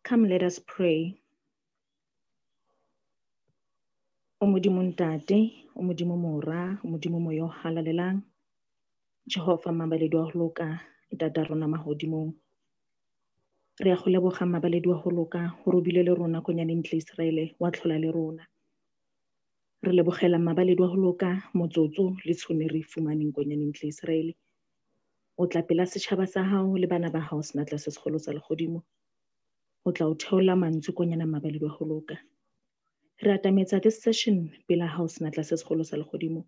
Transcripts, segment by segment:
Come, let us pray. O Modimo ntate, o Modimo mora, o Modimo moyo halalelang. Jehova mabaledi wa holoka, ntata rona mahodimong. Re a go leboga mabaledi wa holoka, go robile le rona konyane ntle Israele, wa tlhola le rona. Re lebogela mabaledi wa holoka, motsotso le tshone re fumaneng konyane ntle Israele. O tla pela setšhaba sa hao le bana ba hao senatla se segolo sa legodimo. O tla o theola mantswe konyana mabaledi wa holoka. Re atametsa this session pela hao senatla se segolo sa legodimo.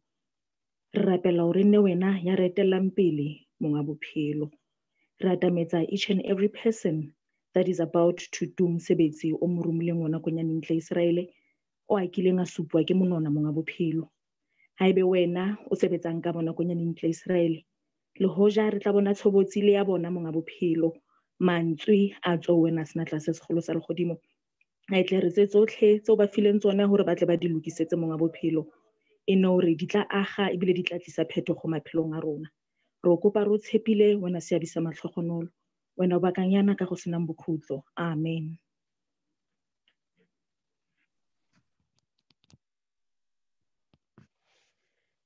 Re rapela o re nne wena ya re etellang pele monga bophelo. Re atametsa each and every person that is about to do mosebetsi o mo romileng ona konyane ntle Israele, o a kileng a supwa ke monona monga bophelo. Haebe wena o sebetsang ka bona konyane ntle Israele, le hoja re tla bona tshobotsi le ya bona monga bophelo, mantswe a tswa wena senatla se segolo sa legodimo. A tle re tse tsotlhe tseo ba fileng tsona hore ba tle ba di lokisetse monga bophelo, e no hore di tla aga ebile di tla tlisa phetogo maphelong a rona. Re o kopa re o tshepile wena seabisa matlhogonolo, wena o bakanyana ka go senang bokhutlo. Amen.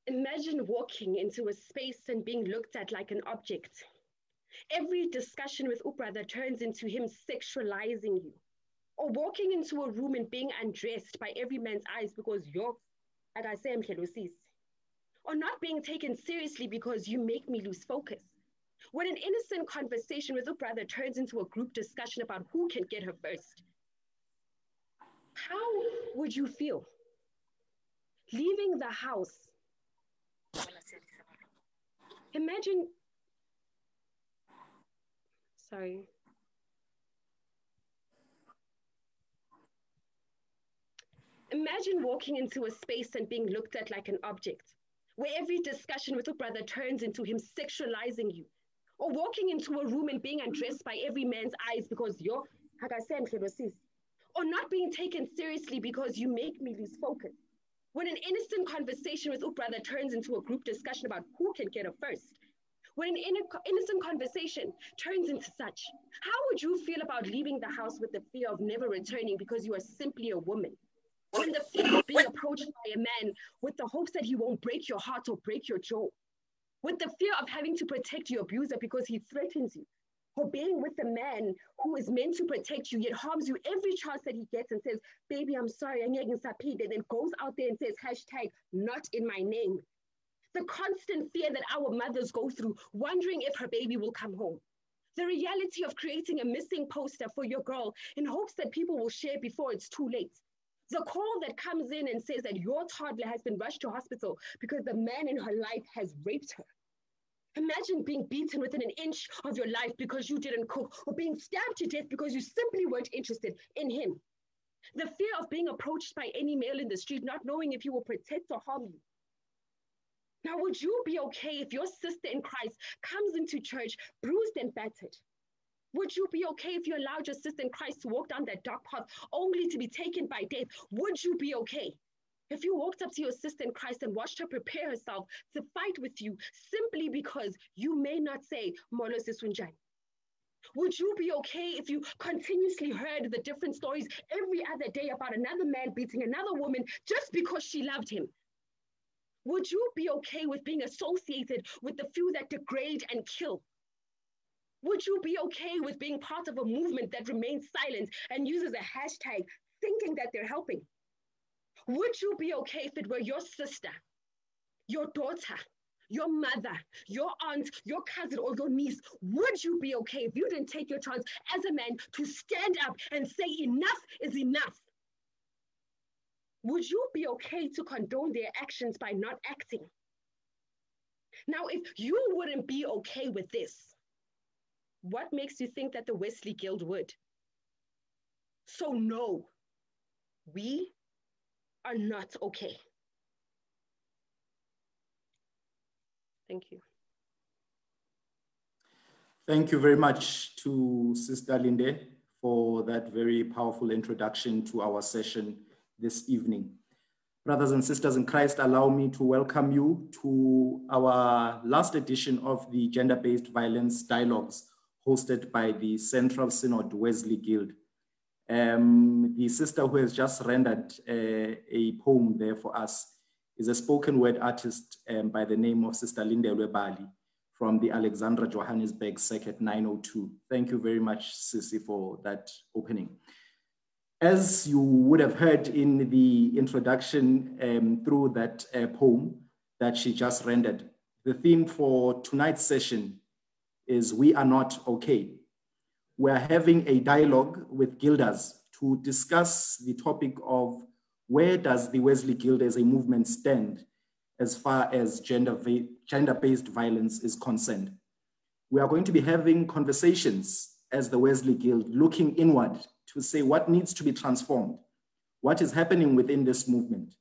Imagine walking into a space and being looked at like an object. Every discussion with brother turns into him sexualizing you. Or walking into a room and being undressed by every man's eyes because you're, like I say, or not being taken seriously because you make me lose focus. When an innocent conversation with brother turns into a group discussion about who can get her first, how would you feel? Leaving the house. Imagine walking into a space and being looked at like an object, where every discussion with brother turns into him sexualizing you. Or walking into a room and being undressed by every man's eyes because you're, like I said, or not being taken seriously because you make me lose focus. When an innocent conversation with brother turns into a group discussion about who can get her first. When an innocent conversation turns into such, how would you feel about leaving the house with the fear of never returning because you are simply a woman? When the fear of being approached by a man with the hopes that he won't break your heart or break your jaw. With the fear of having to protect your abuser because he threatens you. Or being with a man who is meant to protect you, yet harms you every chance that he gets and says, baby, I'm sorry, and then goes out there and says, #not in my name. The constant fear that our mothers go through, wondering if her baby will come home. The reality of creating a missing poster for your girl in hopes that people will share before it's too late. The call that comes in and says that your toddler has been rushed to hospital because the man in her life has raped her. Imagine being beaten within an inch of your life because you didn't cook, or being stabbed to death because you simply weren't interested in him. The fear of being approached by any male in the street, not knowing if he will protect or harm you. Now, would you be okay if your sister in Christ comes into church bruised and battered? Would you be okay if you allowed your sister in Christ to walk down that dark path only to be taken by death? Would you be okay if you walked up to your sister in Christ and watched her prepare herself to fight with you simply because you may not say, Molo Sisunjani? Would you be okay if you continuously heard the different stories every other day about another man beating another woman just because she loved him? Would you be okay with being associated with the few that degrade and kill? Would you be okay with being part of a movement that remains silent and uses a hashtag thinking that they're helping? Would you be okay if it were your sister, your daughter, your mother, your aunt, your cousin, or your niece? Would you be okay if you didn't take your chance as a man to stand up and say enough is enough? Would you be okay to condone their actions by not acting? Now, if you wouldn't be okay with this, what makes you think that the Wesley Guild would? So no, we are not okay. Thank you. Thank you very much to Sister Linde for that very powerful introduction to our session this evening. Brothers and sisters in Christ, allow me to welcome you to our last edition of the Gender-Based Violence Dialogues hosted by the Central Synod Wesley Guild. The sister who has just rendered a poem there for us is a spoken word artist by the name of Sister Lindelwe Bali from the Alexandra Johannesburg Circuit 902. Thank you very much, Sissy, for that opening. As you would have heard in the introduction through that poem that she just rendered, the theme for tonight's session is "We Are Not Okay." We're having a dialogue with Guilders to discuss the topic of where does the Wesley Guild as a movement stand as far as gender-based violence is concerned. We are going to be having conversations as the Wesley Guild, looking inward to say what needs to be transformed, what is happening within this movement.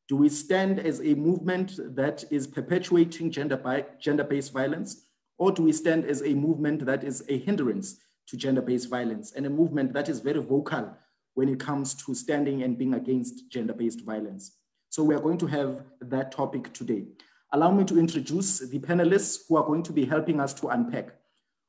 Do we stand as a movement that is perpetuating gender-based violence, or do we stand as a movement that is a hindrance to gender-based violence and a movement that is very vocal when it comes to standing and being against gender-based violence? So we are going to have that topic today. Allow me to introduce the panelists who are going to be helping us to unpack.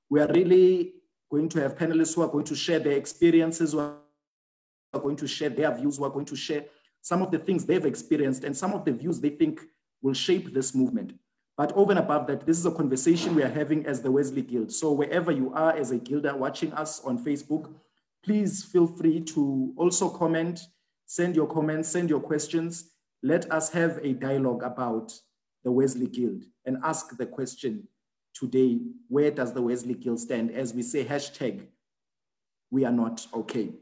We are really going to have panelists who are going to share their experiences, who are going to share their views, who are going to share some of the things they've experienced and some of the views they think will shape this movement. But over and above that, this is a conversation we are having as the Wesley Guild. So wherever you are as a Guilder watching us on Facebook, please feel free to also comment, send your comments, send your questions. Let us have a dialogue about the Wesley Guild and ask the question today, where does the Wesley Guild stand? As we say, hashtag, we are not okay.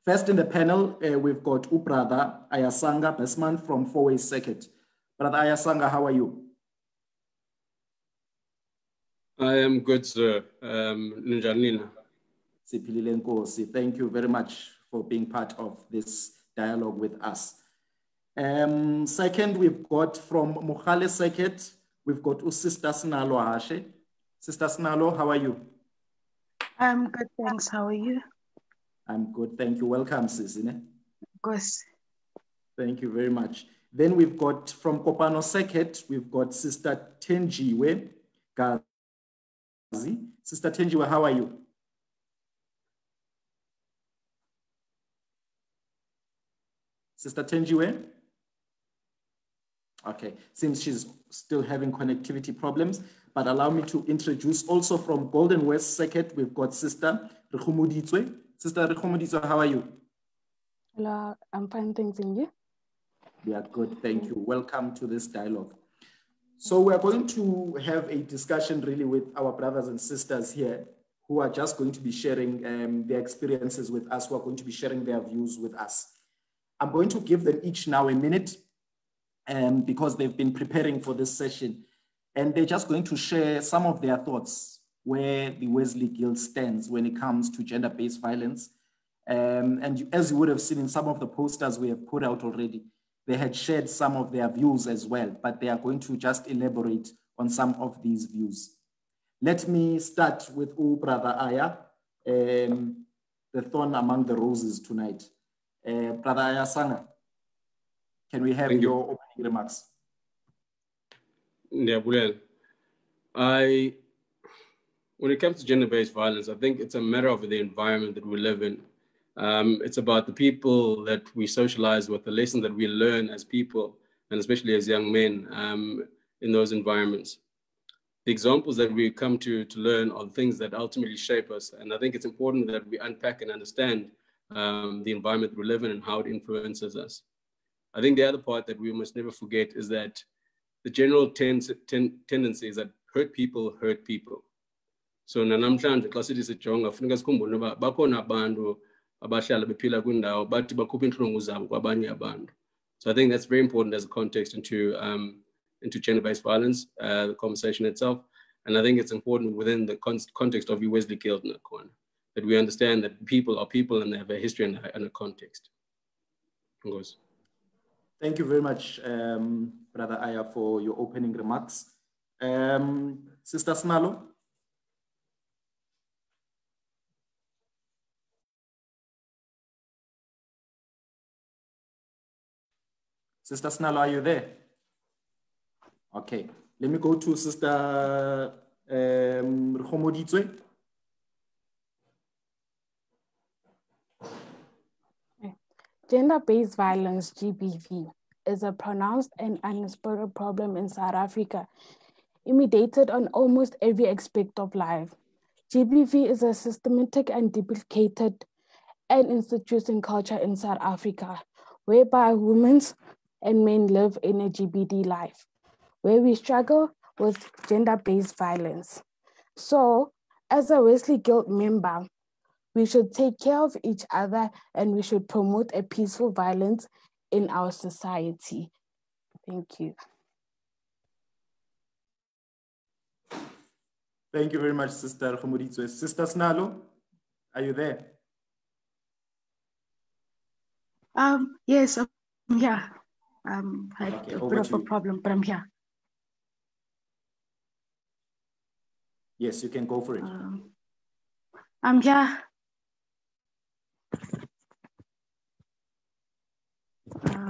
First in the panel, we've got Brother Ayasanga Besman from Four-Way Circuit. Brother Ayasanga, how are you? I am good, sir. Ninjanina. Thank you very much for being part of this dialogue with us. Second, we've got from Mukhale Circuit, we've got Sister Snalo Hashe. Sister Snalo, how are you? I'm good, thanks. How are you? I'm good, thank you. Welcome, Sisine. Of course. Thank you very much. Then we've got from Kopano Circuit, we've got Sister Tenjiwe Gazi. Sister Tenjiwe, how are you? Sister Tenjiwe? Okay, seems she's still having connectivity problems, but allow me to introduce also from Golden West Circuit, we've got Sister Rekhumuditswe. Sister Rekhumuditswe, how are you? Hello, I'm fine, thanks, and you? We are good, thank you. Welcome to this dialogue. So we're going to have a discussion really with our brothers and sisters here who are just going to be sharing their experiences with us, who are going to be sharing their views with us. I'm going to give them each now a minute because they've been preparing for this session, and they're just going to share some of their thoughts where the Wesley Guild stands when it comes to gender-based violence. And as you would have seen in some of the posters we have put out already, they had shared some of their views as well, but they are going to just elaborate on some of these views. Let me start with Brother Aya, the thorn among the roses tonight. Brother Aya Sanga, can we have your opening remarks? Yeah, well, when it comes to gender-based violence, I think it's a matter of the environment that we live in. It's about the people that we socialize with, the lessons that we learn as people, and especially as young men in those environments. The examples that we come to learn are the things that ultimately shape us. And I think it's important that we unpack and understand the environment we live in and how it influences us. I think the other part that we must never forget is that the general tendency is that hurt people hurt people. So namhlanje xa sithi sijonga kufuneka sikhumbule uba bakhona abantu abahlala bephila kwindawo bathi bakhupha intlungu zabo kwabanye abantu. So I think that's very important as a context into gender-based violence, the conversation itself. And I think it's important within the context of Wesley Guild in that corner, that we understand that people are people and they have a history and a context. Thank you very much, Brother Aya, for your opening remarks. Sister Snalo? Sister Snalo, are you there? Okay, let me go to Sister Rekhumuditswe. Gender-based violence, GBV, is a pronounced and unspoken problem in South Africa, imitated on almost every aspect of life. GBV is a systematic and duplicated and institutional culture in South Africa, whereby women and men live in a GBD life, where we struggle with gender-based violence. So, as a Wesley Guild member, we should take care of each other and we should promote a peaceful violence in our society. Thank you. Thank you very much, Sister Khomoditswe. Sister Snalo, are you there? Yes, yeah. Had Okay, a over bit to of a you. problem, but I'm here. Yes, you can go for it. I'm here.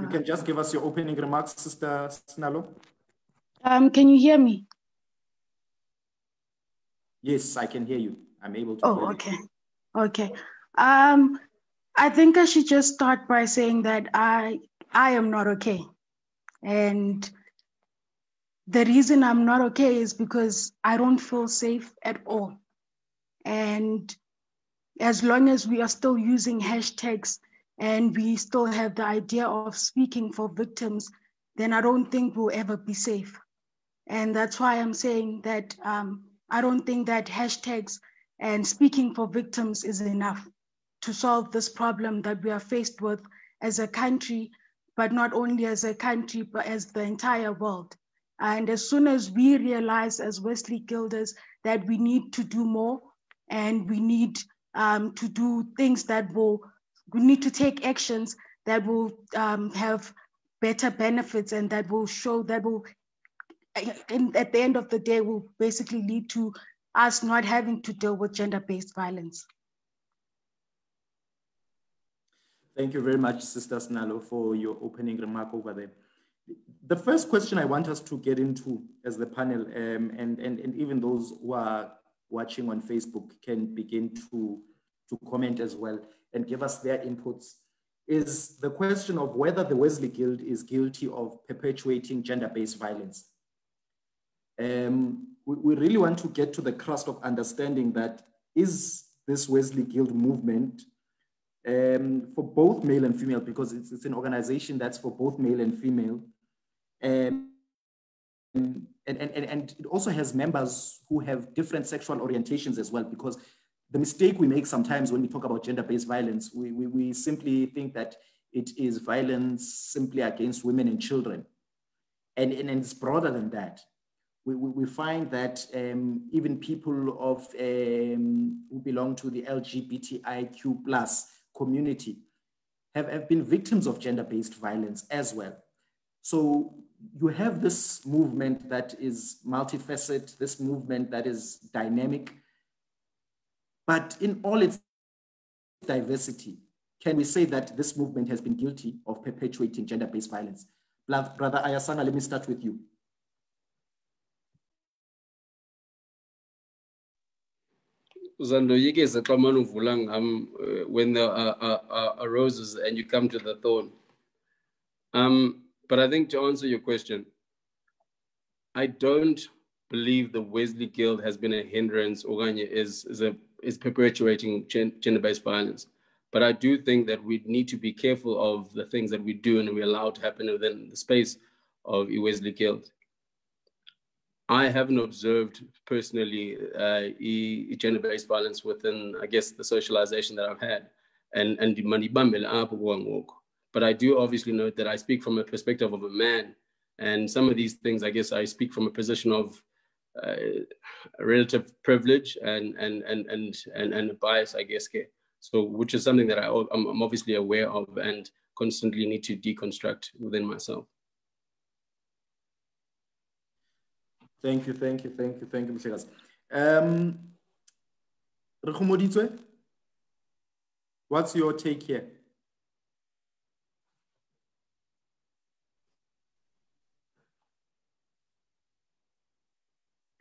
You can just give us your opening remarks, Sister Snalo. Can you hear me? Yes, I can hear you. I'm able to hear you. Okay. Okay. I think I should just start by saying that I am not okay. And the reason I'm not okay is because I don't feel safe at all. And as long as we are still using hashtags and we still have the idea of speaking for victims, then I don't think we'll ever be safe. And that's why I'm saying that I don't think that hashtags and speaking for victims is enough to solve this problem that we are faced with as a country, but not only as a country, but as the entire world. And as soon as we realize as Wesley Guilders that we need to do more and we need to do things we need to take actions that will have better benefits and that will show, that will, and at the end of the day, will basically lead to us not having to deal with gender-based violence. Thank you very much, Sister Snalo, for your opening remark over there. The first question I want us to get into as the panel, and even those who are watching on Facebook can begin to comment as well and give us their inputs, is the question of whether the Wesley Guild is guilty of perpetuating gender-based violence. We really want to get to the crust of understanding that is this Wesley Guild movement for both male and female, because it's an organization that's for both male and female. And it also has members who have different sexual orientations as well, because the mistake we make sometimes when we talk about gender-based violence, we simply think that it is violence simply against women and children. And it's broader than that. We find that even people of who belong to the LGBTIQ plus community have been victims of gender-based violence as well. So you have this movement that is multifaceted, this movement that is dynamic, but in all its diversity, can we say that this movement has been guilty of perpetuating gender-based violence? Brother Ayasana, let me start with you. Zando, you guys are when there are roses and you come to the thorn. But I think to answer your question, I don't believe the Wesley Guild has been a hindrance or is perpetuating gender-based violence. But I do think that we need to be careful of the things that we do and we allow to happen within the space of a Wesley Guild. I haven't observed personally gender-based violence within, I guess, the socialization that I've had. But I do obviously note that I speak from a perspective of a man. And some of these things, I guess I speak from a position of relative privilege and bias, I guess. So, which is something that I'm obviously aware of and constantly need to deconstruct within myself. Thank you, Mhlekazi. Rekhomoditswe, what's your take here?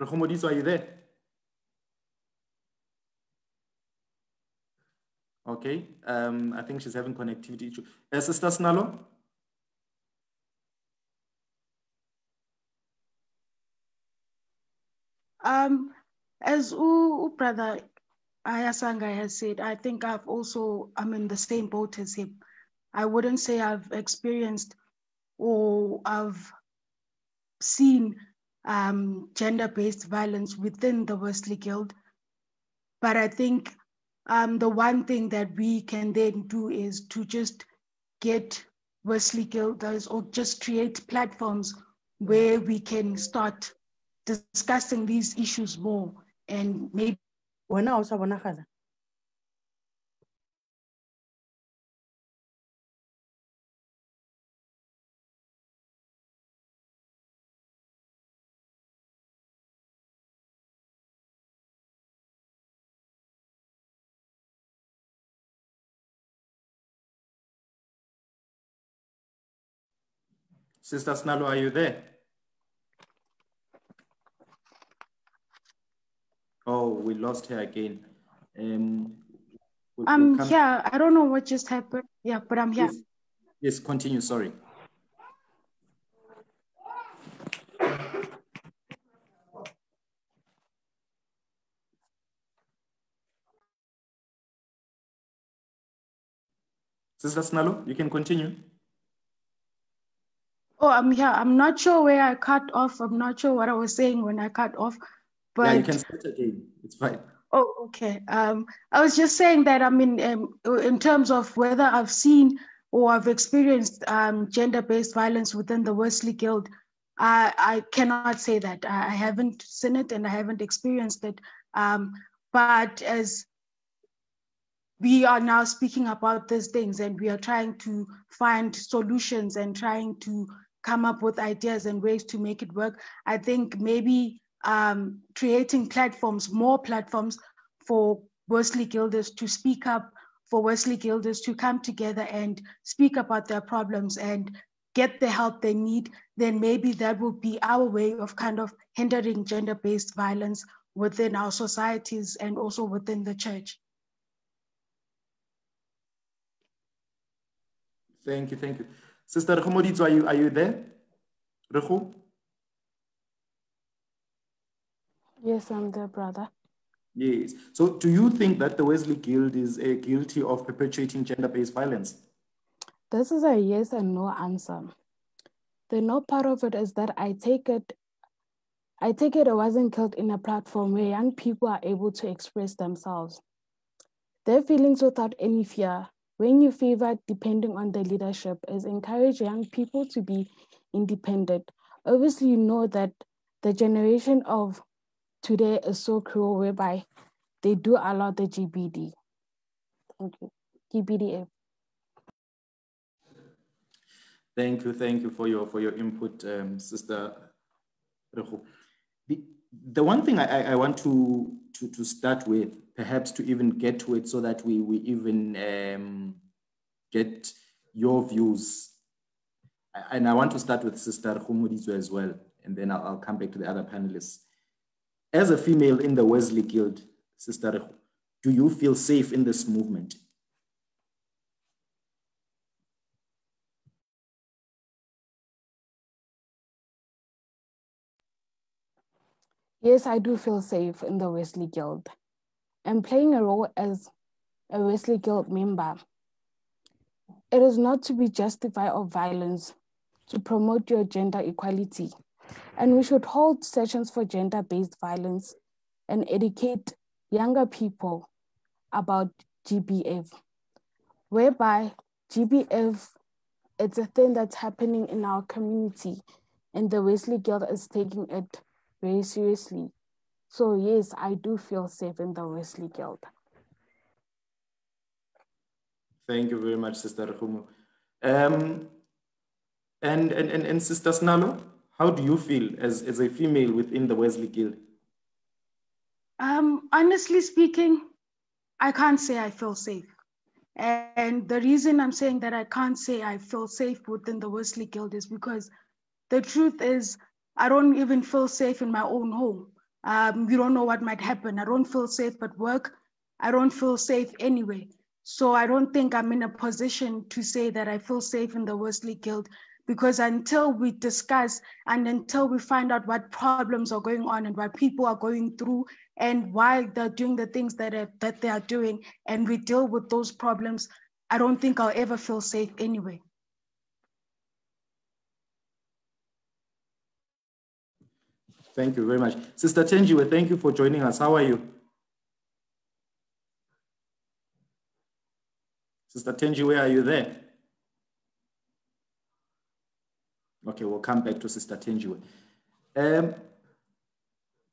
Rekhomoditswe, are you there? Okay, I think she's having connectivity issue. Sister Snalo? As brother Ayasanga has said, I think I'm in the same boat as him. I wouldn't say I've experienced or I've seen gender-based violence within the Wesley Guild, but I think the one thing that we can then do is to just get Wesley Guilders or just create platforms where we can start discussing these issues more and maybe. Sister Snalo, are you there? Oh, we lost her again. I'm here. I don't know what just happened. Yeah, but I'm here. Yes, continue. Sorry. Sister Snalo, you can continue. Oh, I'm here. I'm not sure where I cut off. I'm not sure what I was saying when I cut off. But yeah, you can start again. It's fine. Oh, okay. I was just saying that, I mean, in terms of whether I've seen or I've experienced gender-based violence within the Wesley Guild, I cannot say that. I haven't seen it and I haven't experienced it. But as we are now speaking about these things and we are trying to find solutions and trying to come up with ideas and ways to make it work, I think maybe creating platforms, more platforms for Wesley Guilders to speak up, for Wesley Guilders to come together and speak about their problems and get the help they need, then maybe that will be our way of kind of hindering gender-based violence within our societies and also within the church. Thank you, thank you. Sister Rekhumoditso, are you there? Rekhu? Yes, I'm there, brother. Yes. So do you think that the Wesley Guild is guilty of perpetuating gender-based violence? This is a yes and no answer. The no part of it is that I take it I wasn't killed in a platform where young people are able to express themselves. Their feelings without any fear. When you favor depending on the leadership is encourage young people to be independent. Obviously, you know that the generation of today is so cruel whereby they do allow the GBD. Thank you. GBDF. Thank you for your input, Sister Rekhu. The one thing I want to start with, perhaps to even get to it so that we even get your views. And I want to start with Sister Rekhumoditso as well, and then I'll come back to the other panelists. As a female in the Wesley Guild, Sister Rekhu, do you feel safe in this movement? Yes, I do feel safe in the Wesley Guild. And playing a role as a Wesley Guild member, it is not to be justified of violence, to promote your gender equality. And we should hold sessions for gender-based violence and educate younger people about GBF, whereby GBF, it's a thing that's happening in our community and the Wesley Guild is taking it very seriously. So yes, I do feel safe in the Wesley Guild. Thank you very much, Sister Rekhumo. And Sister Snalo, how do you feel as a female within the Wesley Guild? Honestly speaking, I can't say I feel safe. And the reason I'm saying that I can't say I feel safe within the Wesley Guild is because the truth is I don't even feel safe in my own home. You don't know what might happen. I don't feel safe at work. I don't feel safe anyway. So I don't think I'm in a position to say that I feel safe in the Wesley Guild, because until we discuss and until we find out what problems are going on and what people are going through and why they're doing the things that they are doing, and we deal with those problems, I don't think I'll ever feel safe anyway. Thank you very much. Sister Tenjiwe, thank you for joining us. How are you? Sister Tenjiwe, are you there? Okay, we'll come back to Sister Tenjiwe.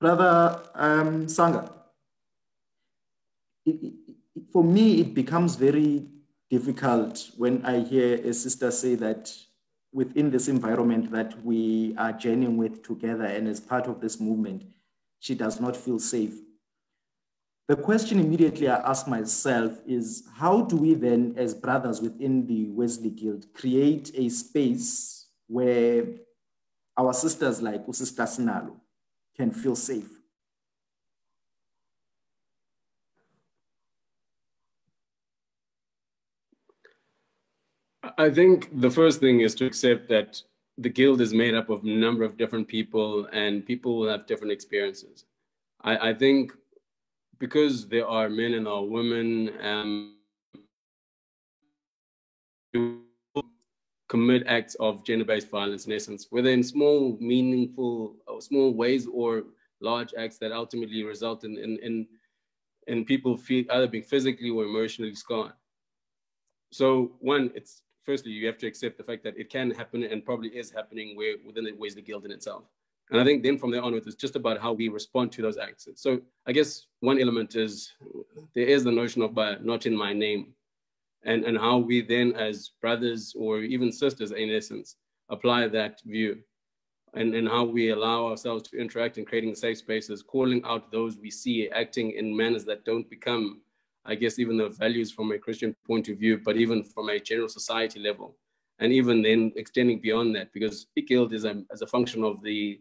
Brother Sanga, for me, it becomes very difficult when I hear a sister say that within this environment that we are journeying with together and as part of this movement, she does not feel safe. The question immediately I ask myself is, how do we then, as brothers within the Wesley Guild, create a space where our sisters like Sister Sinalo can feel safe? I think the first thing is to accept that the guild is made up of a number of different people and people will have different experiences. I think because there are men and there are women who commit acts of gender-based violence in essence, whether in small, meaningful, or small ways or large acts that ultimately result in people either being physically or emotionally scarred. So one, it's firstly, you have to accept the fact that it can happen and probably is happening within the Wesley Guild in itself. And I think then from there onwards, it's just about how we respond to those acts. So I guess one element is, there is the notion of not in my name, and how we then as brothers or even sisters in essence, apply that view and how we allow ourselves to interact in creating safe spaces, calling out those we see acting in manners that don't become, I guess, even the values from a Christian point of view, but even from a general society level. And even then extending beyond that, because the guild is as a function of the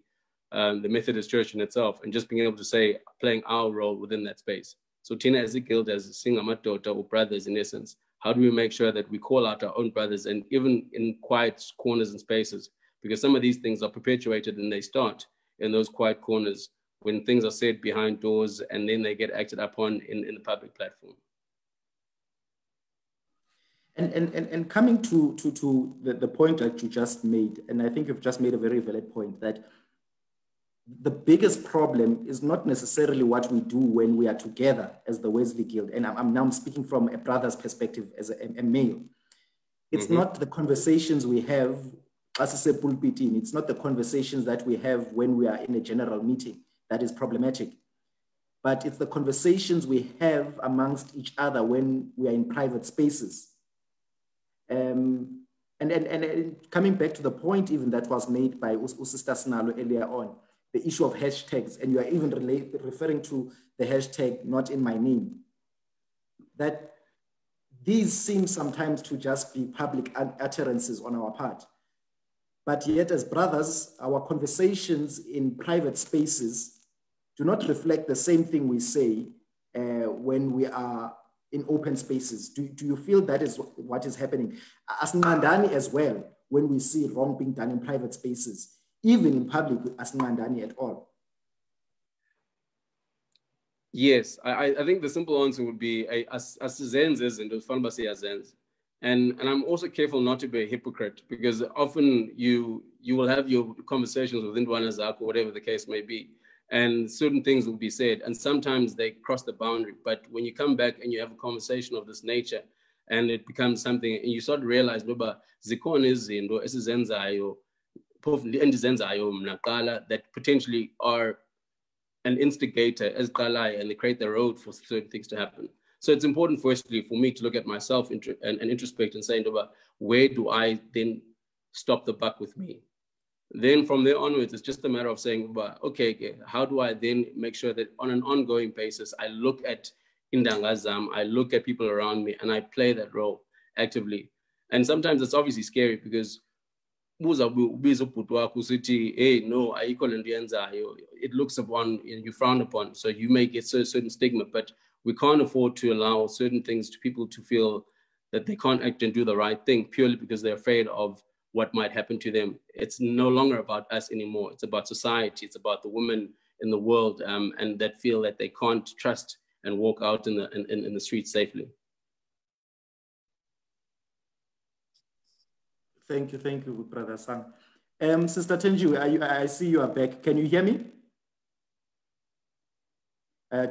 Methodist Church in itself, and just being able to say, playing our role within that space. So Tina as a guild, as Singamatota or brothers in essence, how do we make sure that we call out our own brothers, and even in quiet corners and spaces, because some of these things are perpetuated and they start in those quiet corners when things are said behind doors and then they get acted upon in the public platform. And coming to the point that you just made, and I think you've just made a very valid point, that the biggest problem is not necessarily what we do when we are together as the Wesley Guild. And I'm now speaking from a brother's perspective as a male. It's not the conversations we have as a pulpiting. It's not the conversations that we have when we are in a general meeting that is problematic. But it's the conversations we have amongst each other when we are in private spaces. And coming back to the point even that was made by Sister Sinalo earlier on, the issue of hashtags, and you are even referring to the hashtag not in my name, that these seem sometimes to just be public utterances on our part. But yet as brothers, our conversations in private spaces do not reflect the same thing we say when we are in open spaces. Do you feel that is what is happening? As Ngandani as well, when we see wrong being done in private spaces, even in public as Ngandani at all? Yes, I think the simple answer would be as Zens is and Zens. And I'm also careful not to be a hypocrite, because often you will have your conversations with Ndwana or whatever the case may be, and certain things will be said, and sometimes they cross the boundary. But when you come back and you have a conversation of this nature, and it becomes something, and you start to realize, that potentially are an instigator as Kalai, and they create the road for certain things to happen. So it's important, firstly, for me to look at myself and introspect and say, where do I then stop the buck with me? Then from there onwards, it's just a matter of saying, okay, how do I then make sure that on an ongoing basis, I look at Indangazam, I look at people around me, and I play that role actively. And sometimes it's obviously scary, because hey, no, it looks upon, you frown upon, so you may get certain stigma. But we can't afford to allow certain things to people to feel that they can't act and do the right thing purely because they're afraid of what might happen to them. It's no longer about us anymore. It's about society. It's about the women in the world and that feel that they can't trust and walk out in the streets safely. Thank you, Brother Sang. Sister Tenji, I see you are back. Can you hear me?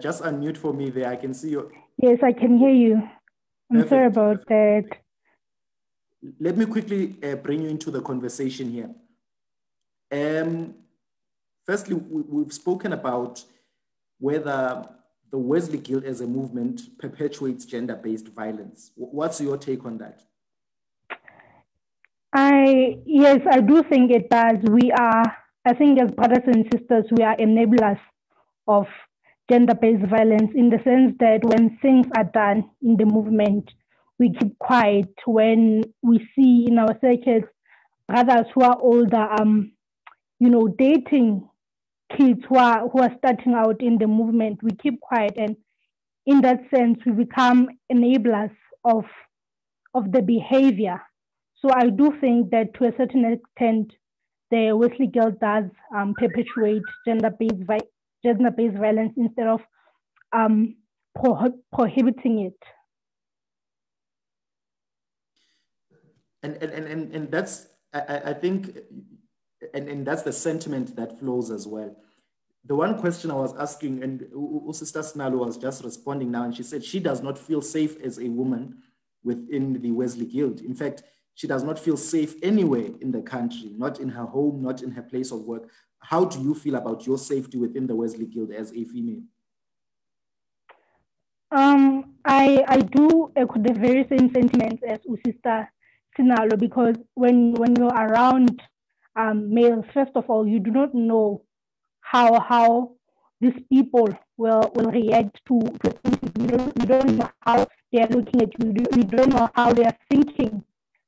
Just unmute for me there. I can see you. Yes, I can hear you. I'm Perfect. sorry about that. Let me quickly bring you into the conversation here. Firstly, we've spoken about whether the Wesley Guild as a movement perpetuates gender-based violence. What's your take on that? Yes, I do think it does. I think as brothers and sisters, we are enablers of gender-based violence in the sense that when things are done in the movement, we keep quiet. When we see in our circles brothers who are older, dating kids who are starting out in the movement, we keep quiet, and in that sense, we become enablers of the behavior. So I do think that to a certain extent, the Wesley Guild does perpetuate gender-based violence instead of prohibiting it. And that's, I think, and that's the sentiment that flows as well. The one question I was asking, and Sister Snalo was just responding now, and she said she does not feel safe as a woman within the Wesley Guild. In fact, she does not feel safe anywhere in the country, not in her home, not in her place of work. How do you feel about your safety within the Wesley Guild as a female? I do echo the very same sentiments as Sister Sinalo, because when you're around males, first of all, you do not know how these people will react to things. You don't know how they are looking at you. You don't know how they are thinking,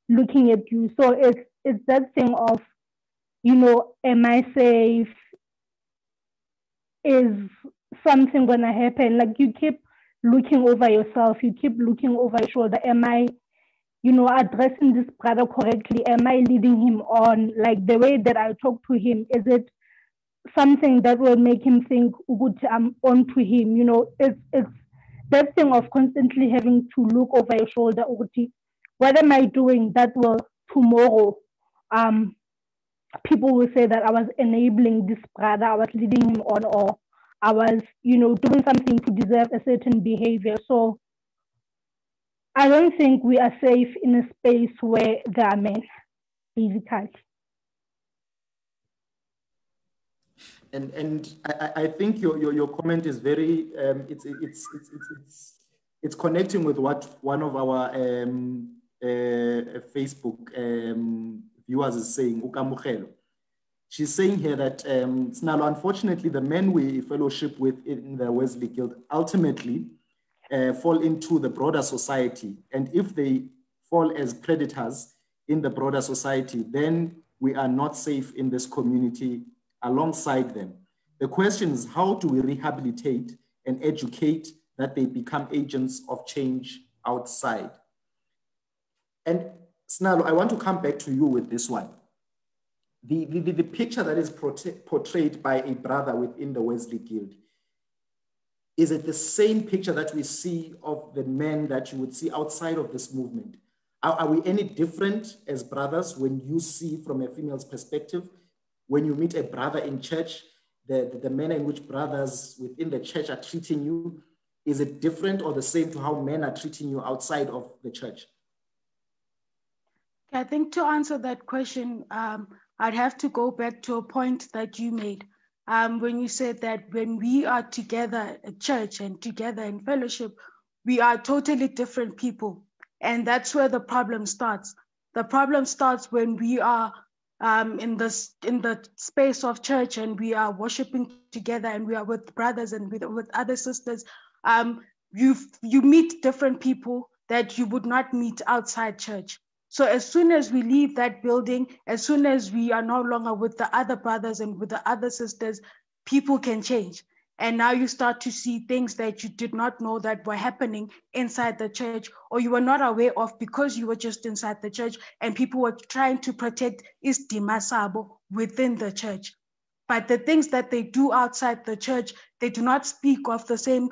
looking at you. So it's that thing of, am I safe? Is something gonna happen? Like, you keep looking over yourself, you keep looking over your shoulder. Am I, addressing this brother correctly? Am I leading him on? Like, the way that I talk to him, is it something that will make him think, I'm on to him? It's that thing of constantly having to look over your shoulder. What am I doing that will tomorrow people will say that I was enabling this brother, I was leading him on, or I was, doing something to deserve a certain behavior. So I don't think we are safe in a space where there are men, basically. And I think your comment is very it's connecting with what one of our Facebook viewers is saying, Ukamukhelo. She's saying here that Snalo, unfortunately, the men we fellowship with in the Wesley Guild ultimately fall into the broader society. And if they fall as predators in the broader society, then we are not safe in this community alongside them. The question is, how do we rehabilitate and educate that they become agents of change outside? And Snalo, I want to come back to you with this one. The picture that is portrayed by a brother within the Wesley Guild, is it the same picture that we see of the men that you would see outside of this movement? Are we any different as brothers when you see from a female's perspective? When you meet a brother in church, the manner in which brothers within the church are treating you, is it different or the same to how men are treating you outside of the church? I think to answer that question, I'd have to go back to a point that you made when you said that when we are together at church and together in fellowship, we are totally different people. And that's where the problem starts. The problem starts when we are in the space of church and we are worshiping together and we are with brothers and with other sisters. You meet different people that you would not meet outside church. So as soon as we leave that building, as soon as we are no longer with the other brothers and with the other sisters, people can change. And now you start to see things that you did not know that were happening inside the church, or you were not aware of because you were just inside the church and people were trying to protect isdima sabo within the church. But the things that they do outside the church, they do not speak of the same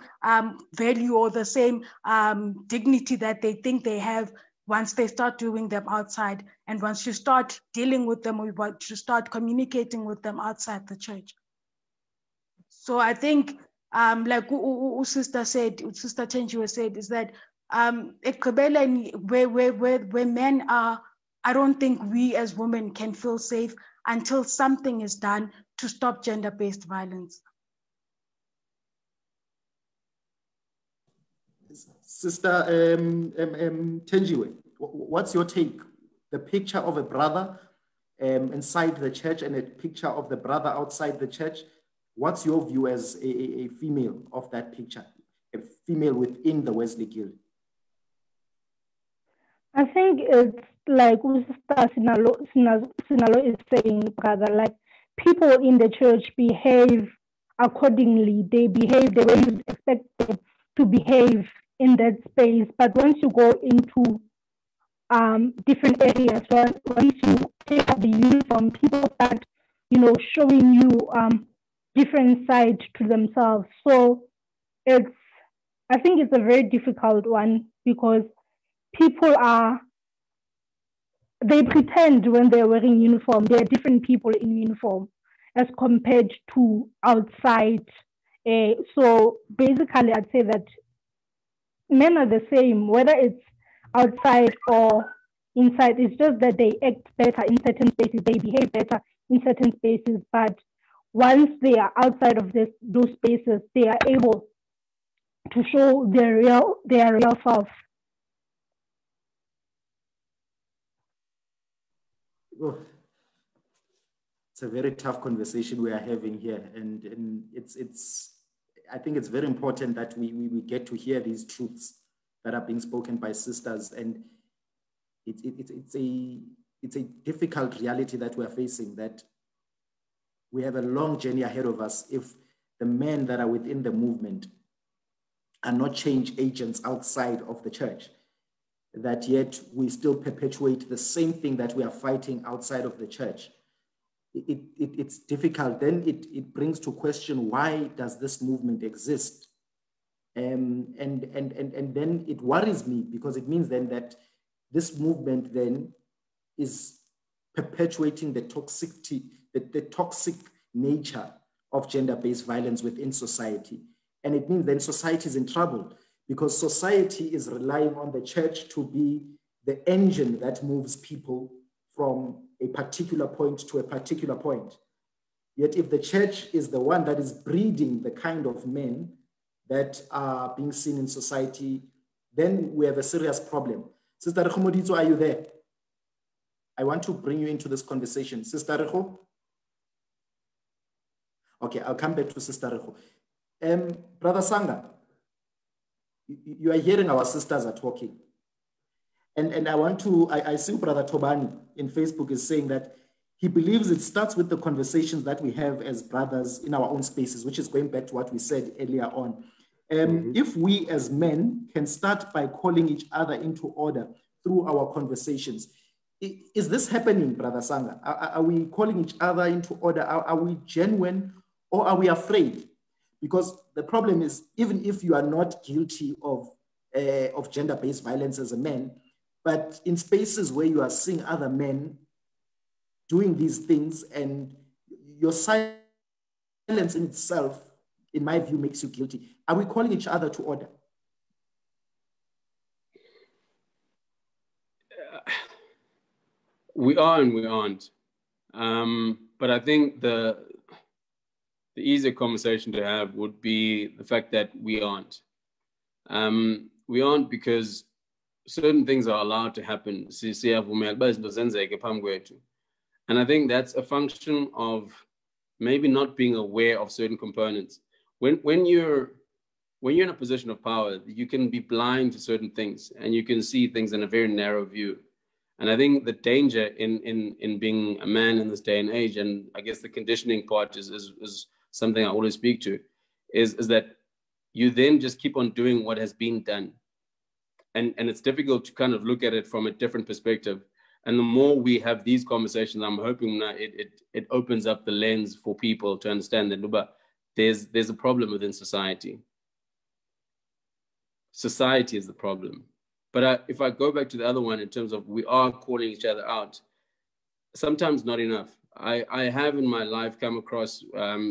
value or the same dignity that they think they have once they start doing them outside, and once you start dealing with them, or once you start communicating with them outside the church. So I think, like Sister Tenjiwe said, is that where men are, I don't think we as women can feel safe until something is done to stop gender-based violence. Sister Tenjiwe, what's your take? The picture of a brother inside the church and a picture of the brother outside the church. What's your view as a female of that picture, a female within the Wesley Guild? I think it's like Sister Sinalo is saying, brother, like people in the church behave accordingly. They behave the way you expect them to behave in that space. But once you go into different areas, once you take up the uniform, people start, showing you different side to themselves. So I think it's a very difficult one, because people they pretend when they're wearing uniform, they're different people in uniform as compared to outside. So basically, I'd say that men are the same, whether it's outside or inside. It's just that they act better in certain spaces, they behave better in certain spaces, but once they are outside of those spaces, they are able to show their real self. Oh, it's a very tough conversation we are having here, and I think it's very important that we get to hear these truths that are being spoken by sisters, and it's a difficult reality that we're facing, that we have a long journey ahead of us if the men that are within the movement are not change agents outside of the church, that yet we still perpetuate the same thing that we are fighting outside of the church. It's difficult. Then it brings to question, why does this movement exist? And then it worries me, because it means then that this movement then is perpetuating the toxicity, the toxic nature of gender-based violence within society. And it means then society is in trouble, because society is relying on the church to be the engine that moves people from a particular point to a particular point. Yet if the church is the one that is breeding the kind of men that are being seen in society, then we have a serious problem. Sister Reho, are you there? I want to bring you into this conversation. Sister Reho? Okay, I'll come back to Sister Reho. Brother Sanga, you are hearing our sisters are talking. And I see Brother Tobani in Facebook is saying that he believes it starts with the conversations that we have as brothers in our own spaces, which is going back to what we said earlier on. If we as men can start by calling each other into order through our conversations, is this happening, Brother Sanga? Are we calling each other into order? Are we genuine, or are we afraid? Because the problem is, even if you are not guilty of gender-based violence as a man, but in spaces where you are seeing other men doing these things, and your silence in itself, in my view, makes you guilty. Are we calling each other to order? We are and we aren't. But I think the easier conversation to have would be the fact that we aren't. We aren't because certain things are allowed to happen. And I think that's a function of maybe not being aware of certain components. When you're in a position of power, you can be blind to certain things, and you can see things in a very narrow view. And I think the danger in being a man in this day and age, and I guess the conditioning part is something I always speak to, is that you then just keep on doing what has been done. And it's difficult to kind of look at it from a different perspective. And the more we have these conversations, I'm hoping that it opens up the lens for people to understand that there's a problem within society. Society is the problem. But if I go back to the other one in terms of we are calling each other out, sometimes not enough. I have in my life come across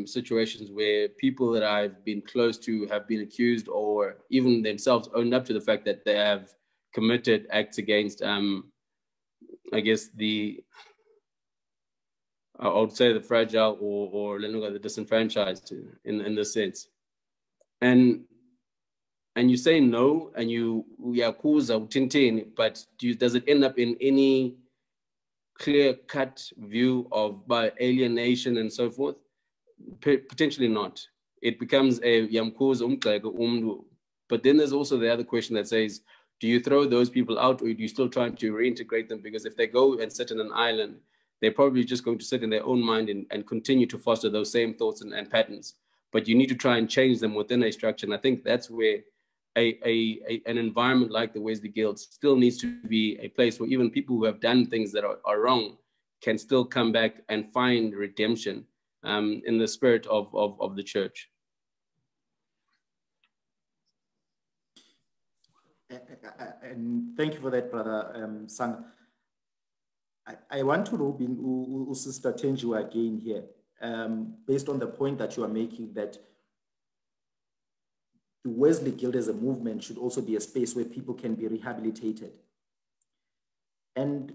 situations where people that I've been close to have been accused or even themselves owned up to the fact that they have committed acts against, I guess, I would say the fragile or the disenfranchised in this sense. And you say no, and but does it end up in any clear-cut view of by alienation and so forth? Potentially not. It becomes a yamkuza. But then there's also the other question that says, do you throw those people out, or do you still try to reintegrate them? Because if they go and sit in an island, they're probably just going to sit in their own mind and continue to foster those same thoughts and patterns. But you need to try and change them within a structure. And I think that's where an environment like the Wesley Guild still needs to be a place where even people who have done things that are wrong can still come back and find redemption in the spirit of the church. And thank you for that, Brother Sang. I want to know, Sister Tenjiwa again here, based on the point that you are making, that the Wesley Guild as a movement should also be a space where people can be rehabilitated. And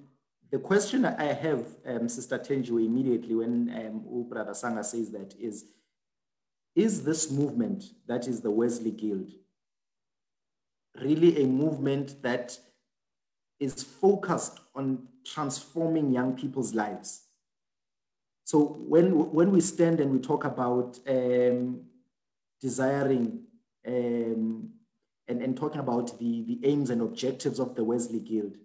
the question I have, Sister Tenjiwa, immediately when Brother Sanga says that is this movement, that is the Wesley Guild, really a movement that is focused on transforming young people's lives? So when we stand and we talk about desiring and talking about the aims and objectives of the Wesley Guild,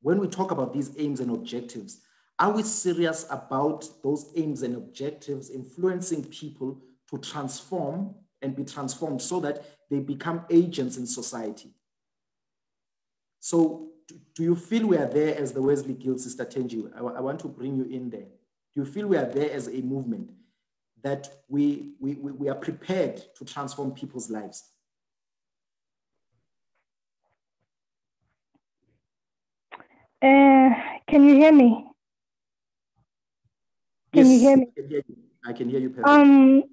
when we talk about these aims and objectives, are we serious about those aims and objectives influencing people to transform and be transformed so that they become agents in society? So do you feel we are there as the Wesley Guild, Sister Tenji? I want to bring you in there. Do you feel we are there as a movement, that we are prepared to transform people's lives? Can you hear me? Can you hear me? I can hear you perfectly.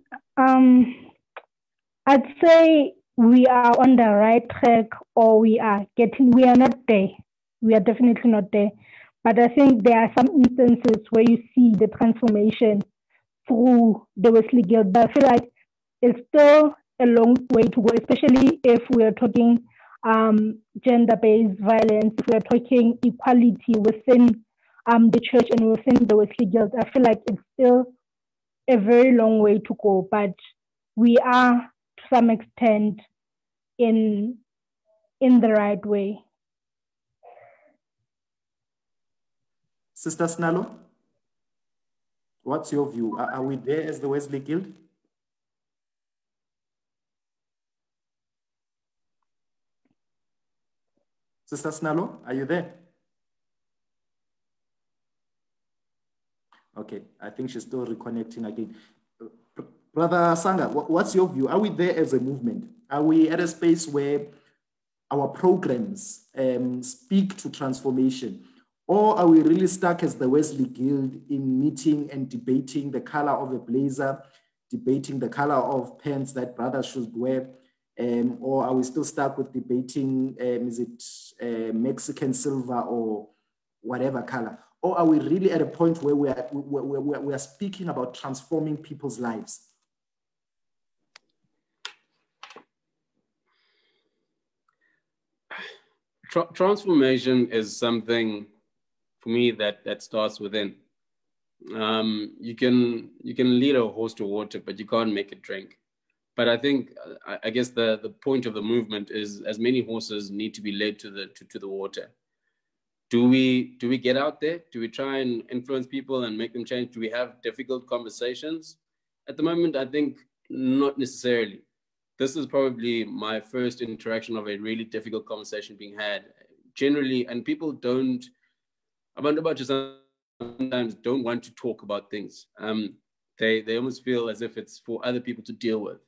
I'd say we are on the right track, or we are not there. We are definitely not there. But I think there are some instances where you see the transformation through the Wesley Guild. But I feel like it's still a long way to go, especially if we are talking gender-based violence, if we are talking equality within the church and within the Wesley Guild. I feel like it's still a very long way to go, but we are to some extent in the right way. Sister Snalo, what's your view? Are we there as the Wesley Guild? Sister Snalo, are you there? Okay, I think she's still reconnecting again. Brother Sanga, what's your view? Are we there as a movement? Are we at a space where our programs speak to transformation? Or are we really stuck as the Wesley Guild in meeting and debating the color of a blazer, debating the color of pants that brothers should wear? Or are we still stuck with debating, is it Mexican silver or whatever color? Or are we really at a point where we are speaking about transforming people's lives? Transformation is something, for me, that starts within. You can lead a horse to water, but you can't make it drink. But I think, I guess the point of the movement is as many horses need to be led to the water. Do we get out there? Do we try and influence people and make them change? Do we have difficult conversations? At the moment, I think Not necessarily. This is probably my first interaction of a really difficult conversation being had. Generally, and people don't, about sometimes don't want to talk about things. They almost feel as if it's for other people to deal with.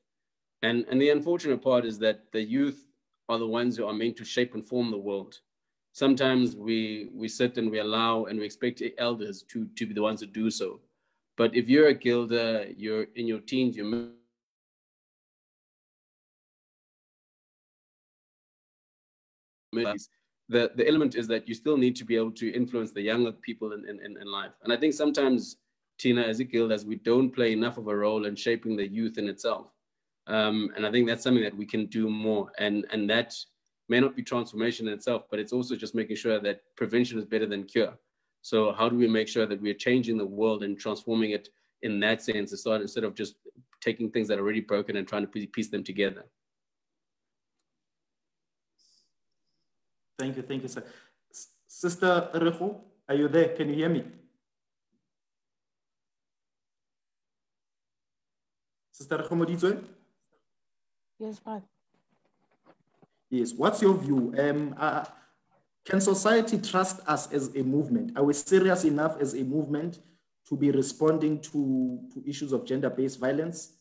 And the unfortunate part is that the youth are the ones who are meant to shape and form the world. Sometimes we sit and we allow and we expect elders to be the ones to do so. But if you're a gilder, you're in your teens, you're the element is that you still need to be able to influence the younger people in life. And I think sometimes, Tina, as a guild, as we don't play enough of a role in shaping the youth in itself. And I think that's something that we can do more. And that may not be transformation in itself, but it's also just making sure that prevention is better than cure. So how do we make sure that we're changing the world and transforming it in that sense, instead of just taking things that are already broken and trying to piece them together? Thank you, sir. Sister Reho, are you there? Can you hear me? Sister Reho Modizwe? Yes, Father. Yes, what's your view? Can society trust us as a movement? Are we serious enough as a movement to be responding to issues of gender-based violence?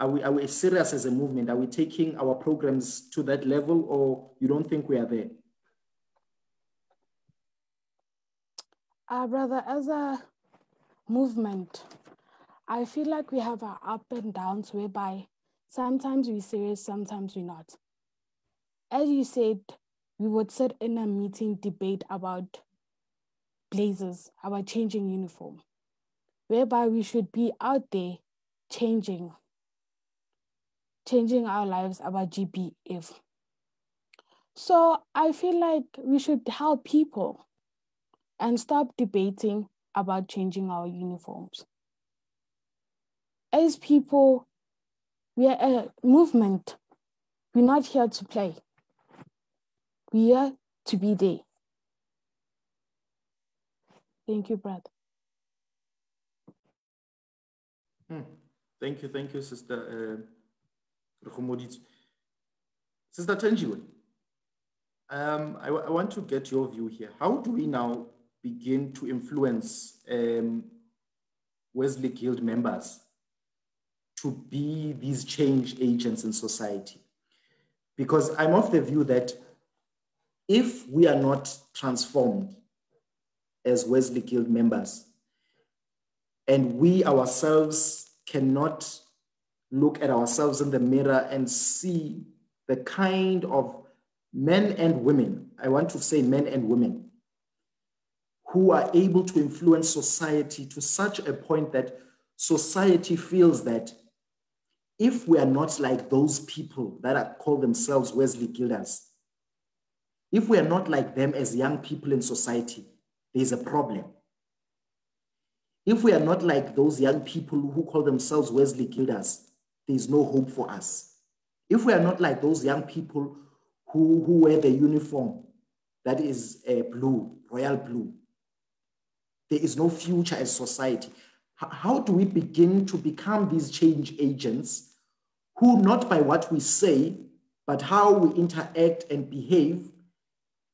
Are we serious as a movement? Are we taking our programs to that level, or you don't think we are there? Brother, as a movement, I feel like we have our up and downs whereby sometimes we're serious, sometimes we're not. As you said, we would sit in a meeting, debate about blazers, about changing uniform, whereby we should be out there changing our lives about GBV. So I feel like we should help people and stop debating about changing our uniforms. As people, we are a movement. We're not here to play. We're here to be there. Thank you, brother. Thank you, Sister Rukhumoditsu. Sister Tenjiwe, I want to get your view here. How do we now begin to influence Wesley Guild members to be these change agents in society? Because I'm of the view that if we are not transformed as Wesley Guild members, and we ourselves cannot look at ourselves in the mirror and see the kind of men and women, I want to say men and women, who are able to influence society to such a point that society feels that if we are not like those people that call themselves Wesley Guilders, if we are not like them as young people in society, there's a problem. If we are not like those young people who call themselves Wesley Guilders, there's no hope for us. If we are not like those young people who wear the uniform that is blue, royal blue, there is no future as society. How do we begin to become these change agents who, not by what we say, but how we interact and behave,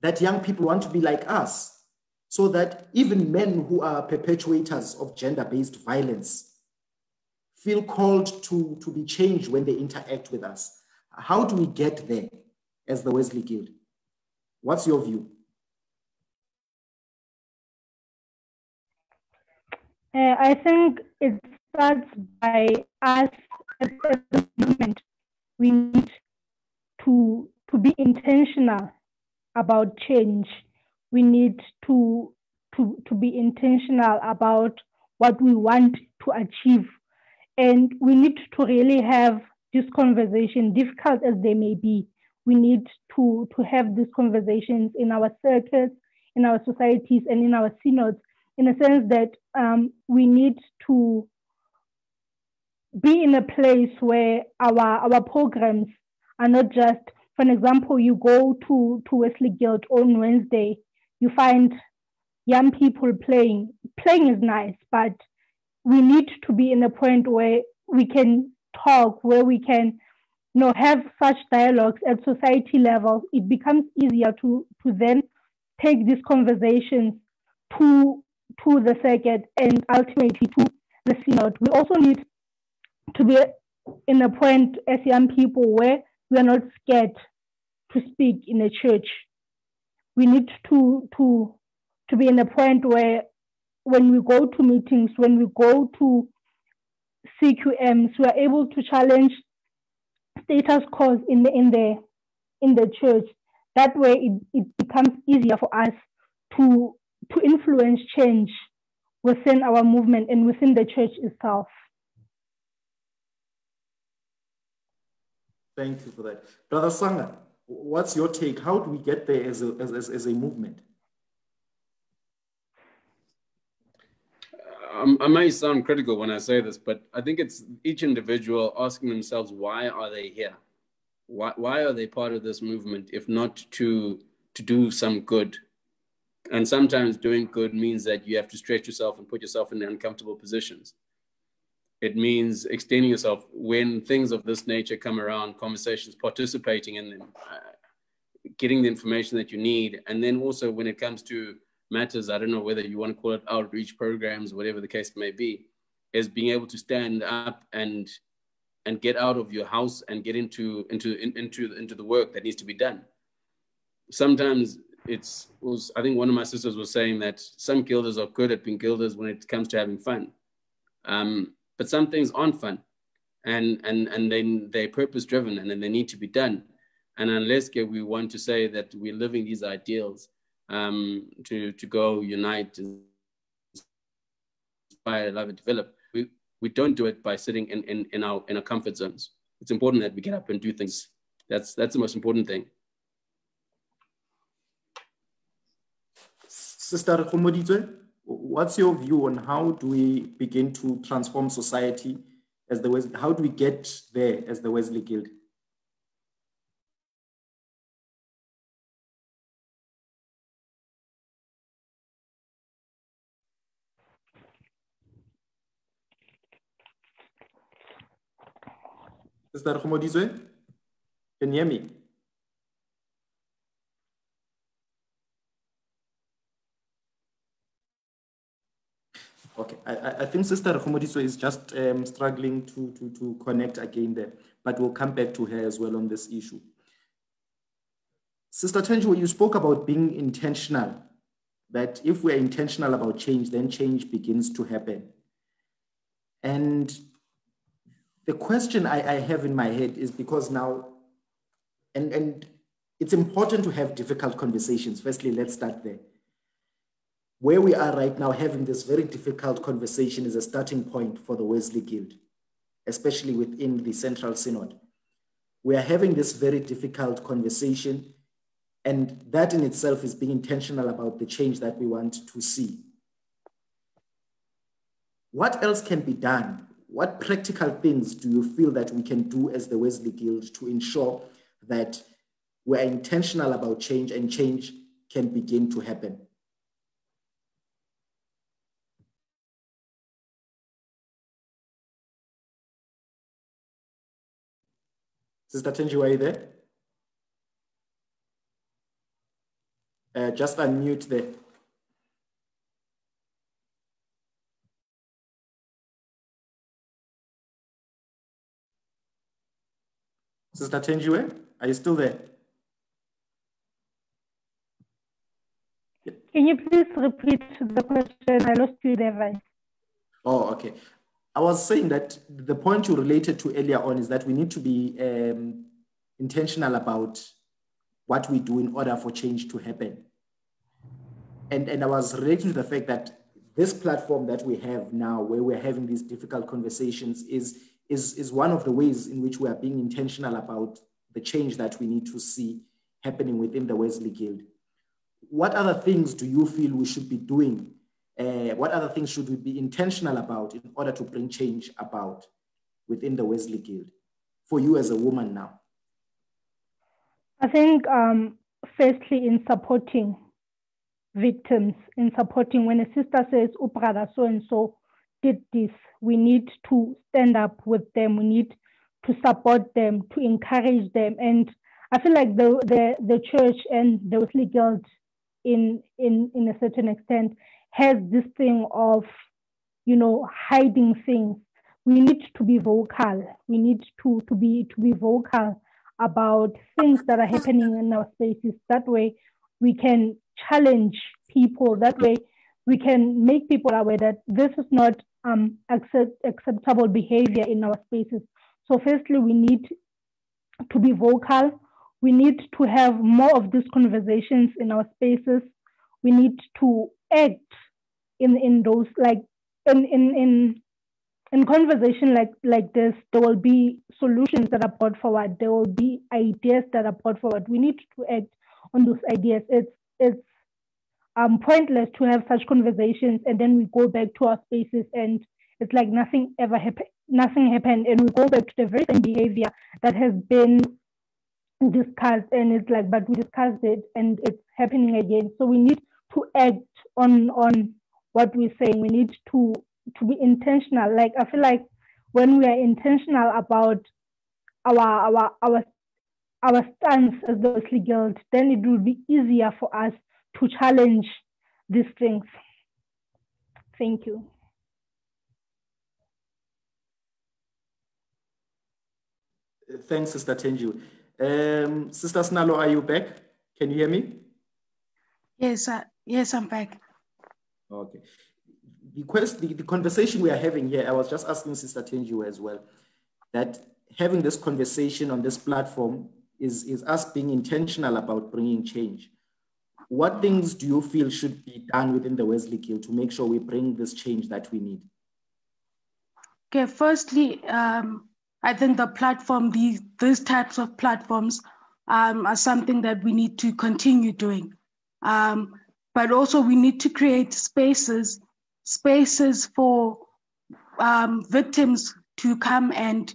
that young people want to be like us, so that even men who are perpetuators of gender-based violence feel called to be changed when they interact with us? How do we get there as the Wesley Guild? What's your view? I think it starts by us as a movement. We need to be intentional about change. We need to be intentional about what we want to achieve. And we need to really have this conversation, difficult as they may be. We need to have these conversations in our circles, in our societies, and in our synods, in a sense that we need to be in a place where our programs are not just, for example, you go to Wesley Guild on Wednesday, you find young people playing. Playing is nice, but we need to be in a point where we can talk, where we can, have such dialogues at society level, it becomes easier to then take these conversations to the circuit and ultimately to the synod. We also need to be in a point as young people where we are not scared to speak in a church. We need to be in a point where when we go to meetings, when we go to CQMs, we are able to challenge status quo in the church. That way it becomes easier for us to influence change within our movement and within the church itself. Thank you for that. Brother Sanga, what's your take? How do we get there as a movement? I may sound critical when I say this, but I think it's each individual asking themselves, why are they here? Why are they part of this movement, if not to do some good? And sometimes doing good means that you have to stretch yourself and put yourself in uncomfortable positions. It means extending yourself when things of this nature come around, conversations, participating in them, getting the information that you need. And then also when it comes to matters, I don't know whether you want to call it outreach programs, whatever the case may be, is being able to stand up and get out of your house and get into the work that needs to be done. Sometimes I think one of my sisters was saying that some guilders are good at being guilders when it comes to having fun. But some things aren't fun, and then they're purpose driven, and then they need to be done. And unless we want to say that we're living these ideals, to go unite, inspire, love, and develop, we don't do it by sitting in our comfort zones. It's important that we get up and do things. That's the most important thing. Sister Khomoditswe, what's your view on how do we begin to transform society as the Wesley? How do we get there as the Wesley Guild? Sister Khomoditswe, can you hear me? Okay, I think Sister Khomoditswe is just struggling to connect again there, but we'll come back to her as well on this issue. Sister Tenjiwe, you spoke about being intentional, that if we're intentional about change, then change begins to happen. And the question I have in my head is because now, and it's important to have difficult conversations. Firstly, let's start there. Where we are right now, having this very difficult conversation is a starting point for the Wesley Guild, especially within the Central Synod. We are having this very difficult conversation, and that in itself is being intentional about the change that we want to see. What else can be done? What practical things do you feel that we can do as the Wesley Guild to ensure that we're intentional about change and change can begin to happen? Sister Tenjiwe, are you there? Just unmute there. Sister Tenjiwe, are you still there? Can you please repeat the question? I lost you there, Vice. Oh, okay. I was saying that the point you related to earlier on is that we need to be intentional about what we do in order for change to happen. And I was relating to the fact that this platform that we have now, where we're having these difficult conversations, is one of the ways in which we are being intentional about the change that we need to see happening within the Wesley Guild. What other things do you feel we should be doing? What other things should we be intentional about in order to bring change about within the Wesley Guild for you as a woman now? I think firstly in supporting victims, in supporting when a sister says, oh brother, so-and-so did this, we need to stand up with them. We need to support them, to encourage them. And I feel like the church and the Wesley Guild in a certain extent has this thing of, hiding things. We need to be vocal. We need to be vocal about things that are happening in our spaces. That way we can challenge people. That way we can make people aware that this is not acceptable behavior in our spaces. So firstly, we need to be vocal. We need to have more of these conversations in our spaces. We need to act in those, like in conversation like this. There will be solutions that are brought forward. There will be ideas that are brought forward. We need to act on those ideas. It's pointless to have such conversations and then we go back to our spaces and it's like nothing happened, and we go back to the very same behavior that has been discussed, and it's like, but we discussed it and it's happening again. So we need to act on what we're saying. We need to be intentional. Like, I feel like when we are intentional about our stance as the Wesley Guild, then it will be easier for us to challenge these things. Thank you. Thanks, Sister Tenju. Sister Snalo, are you back? Can you hear me? Yes, yes, I'm back. Okay. The conversation we are having here, I was just asking Sister Tenju as well, that having this conversation on this platform is us being intentional about bringing change. What things do you feel should be done within the Wesley Guild to make sure we bring this change that we need? Okay, firstly, I think the platform, these types of platforms are something that we need to continue doing. But also we need to create spaces for victims to come and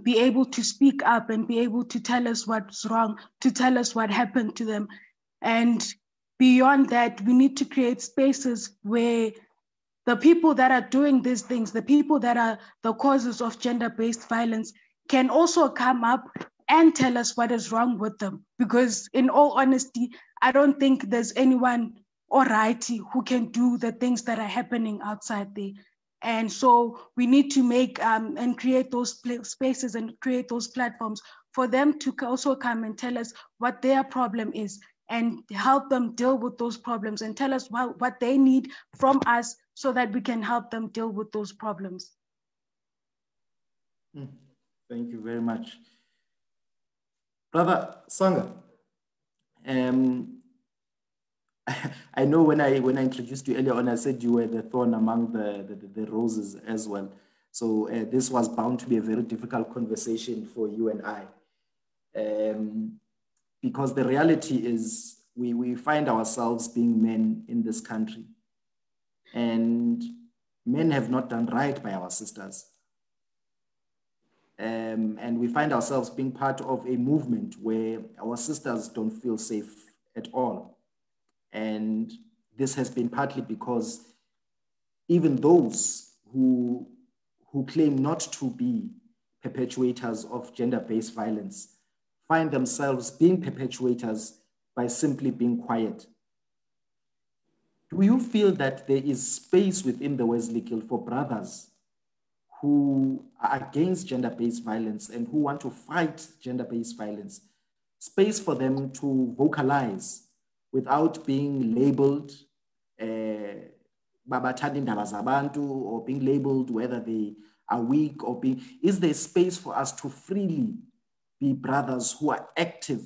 be able to speak up and be able to tell us what's wrong, to tell us what happened to them. And beyond that, we need to create spaces where the people that are doing these things, the people that are the causes of gender-based violence, can also come up and tell us what is wrong with them. Because in all honesty, I don't think there's anyone alrighty who can do the things that are happening outside there. And so we need to make and create those spaces and create those platforms for them to also come and tell us what their problem is and help them deal with those problems and tell us what they need from us so that we can help them deal with those problems. Thank you very much. Brother Sanga, I know when I introduced you earlier on, I said you were the thorn among the roses as well. So this was bound to be a very difficult conversation for you and I. Because the reality is we find ourselves being men in this country, and men have not done right by our sisters. And we find ourselves being part of a movement where our sisters don't feel safe at all. And this has been partly because even those who claim not to be perpetuators of gender-based violence find themselves being perpetuators by simply being quiet. Do you feel that there is space within the Wesley Guild for brothers who are against gender-based violence and who want to fight gender-based violence, space for them to vocalize without being labeled babathanda indaba zabantu, or being labeled whether they are weak or being, is there space for us to freely be brothers who are active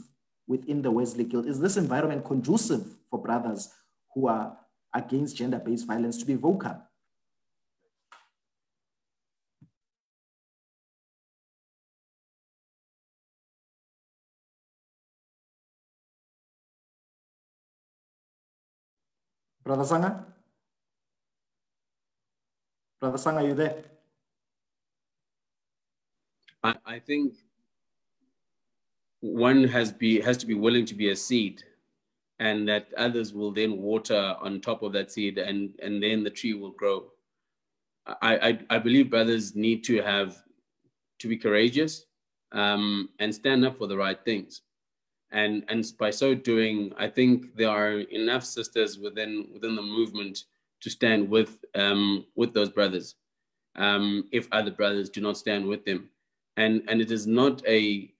within the Wesley Guild? Is this environment conducive for brothers who are against gender-based violence to be vocal? Brother Sanga? Brother Sanga, are you there? I think one has to be willing to be a seed, and that others will then water on top of that seed, and then the tree will grow. I believe brothers need to have to be courageous and stand up for the right things. And by so doing, I think there are enough sisters within the movement to stand with those brothers, if other brothers do not stand with them. And it is not a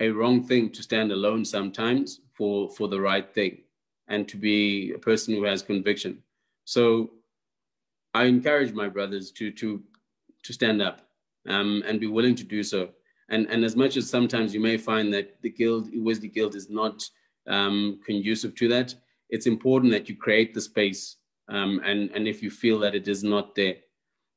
wrong thing to stand alone sometimes for the right thing and to be a person who has conviction. So I encourage my brothers to stand up and be willing to do so. And as much as sometimes you may find that the Wesley Guild is not conducive to that, it's important that you create the space. And if you feel that it is not there,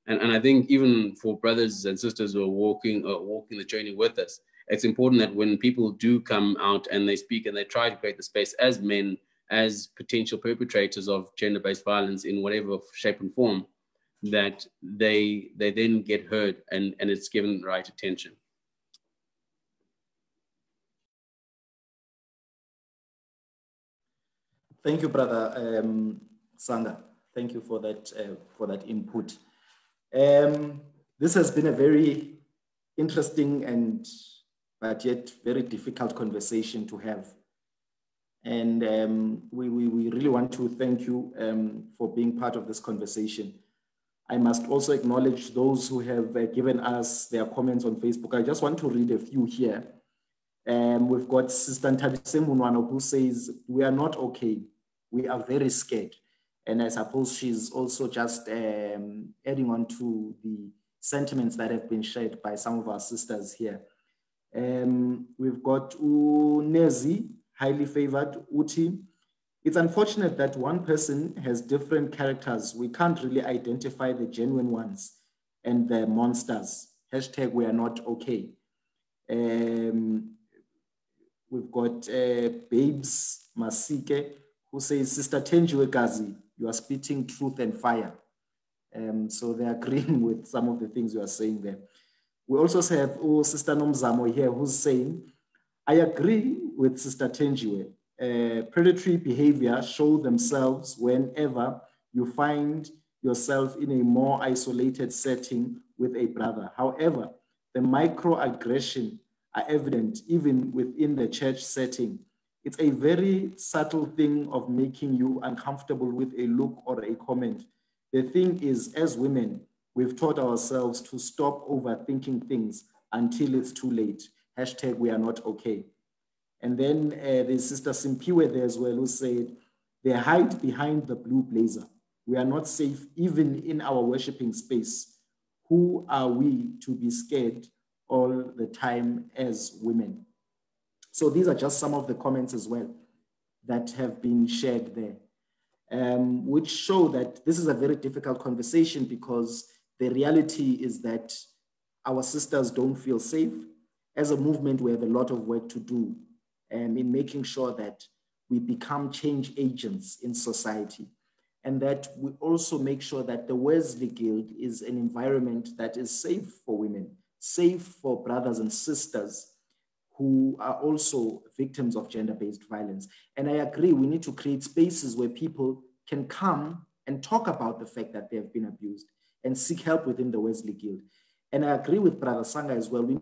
and I think even for brothers and sisters who are walking the journey with us, it's important that when people do come out and they speak and they try to create the space as men, as potential perpetrators of gender-based violence in whatever shape and form, that they then get heard and it's given the right attention. Thank you, Brother Sanga. Thank you for that input. This has been a very interesting but yet very difficult conversation to have. And we really want to thank you for being part of this conversation. I must also acknowledge those who have given us their comments on Facebook. I just want to read a few here. We've got Sister Ntabise Munwano who says, "We are not okay. We are very scared." And I suppose she's also just adding on to the sentiments that have been shared by some of our sisters here. We've got Unezi, highly favored, Uti. "It's unfortunate that one person has different characters. We can't really identify the genuine ones and the monsters. Hashtag we are not okay." We've got Babes Masike, who says, "Sister Tenjiwe Gazi, you are spitting truth and fire." So they're agreeing with some of the things you are saying there. We also have Sister Nomzamo here, who's saying, "I agree with Sister Tenjiwe. Predatory behavior show themselves whenever you find yourself in a more isolated setting with a brother. However, the microaggression are evident even within the church setting. It's a very subtle thing of making you uncomfortable with a look or a comment. The thing is, as women, we've taught ourselves to stop overthinking things until it's too late. Hashtag we are not okay." And then there's Sister Simpiwe there as well, who said, "They hide behind the blue blazer. We are not safe even in our worshiping space. Who are we to be scared all the time as women?" So these are just some of the comments as well that have been shared there, which show that this is a very difficult conversation because the reality is that our sisters don't feel safe. As a movement, we have a lot of work to do in making sure that we become change agents in society, and that we also make sure that the Wesley Guild is an environment that is safe for women, safe for brothers and sisters who are also victims of gender-based violence. And I agree, we need to create spaces where people can come and talk about the fact that they have been abused and seek help within the Wesley Guild. And I agree with Brother Sanga as well. We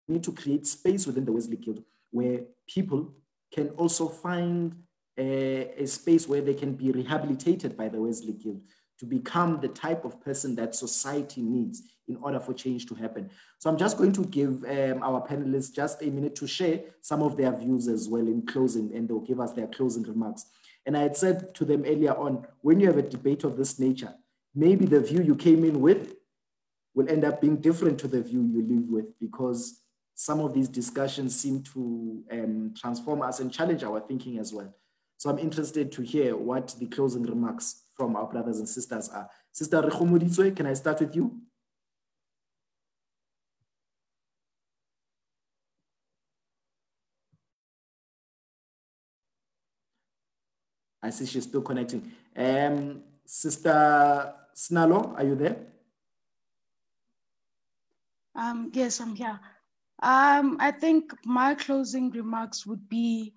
need to create space within the Wesley Guild where people can also find a space where they can be rehabilitated by the Wesley Guild to become the type of person that society needs in order for change to happen. So I'm just going to give our panelists just a minute to share some of their views as well in closing, and they'll give us their closing remarks. And I had said to them earlier on, when you have a debate of this nature, maybe the view you came in with will end up being different to the view you leave with, because some of these discussions seem to transform us and challenge our thinking as well. So I'm interested to hear what the closing remarks from our brothers and sisters are. Sister Rekhomoditswe, can I start with you? I see she's still connecting. Sister Snalo, are you there? Yes, I'm here. I think my closing remarks would be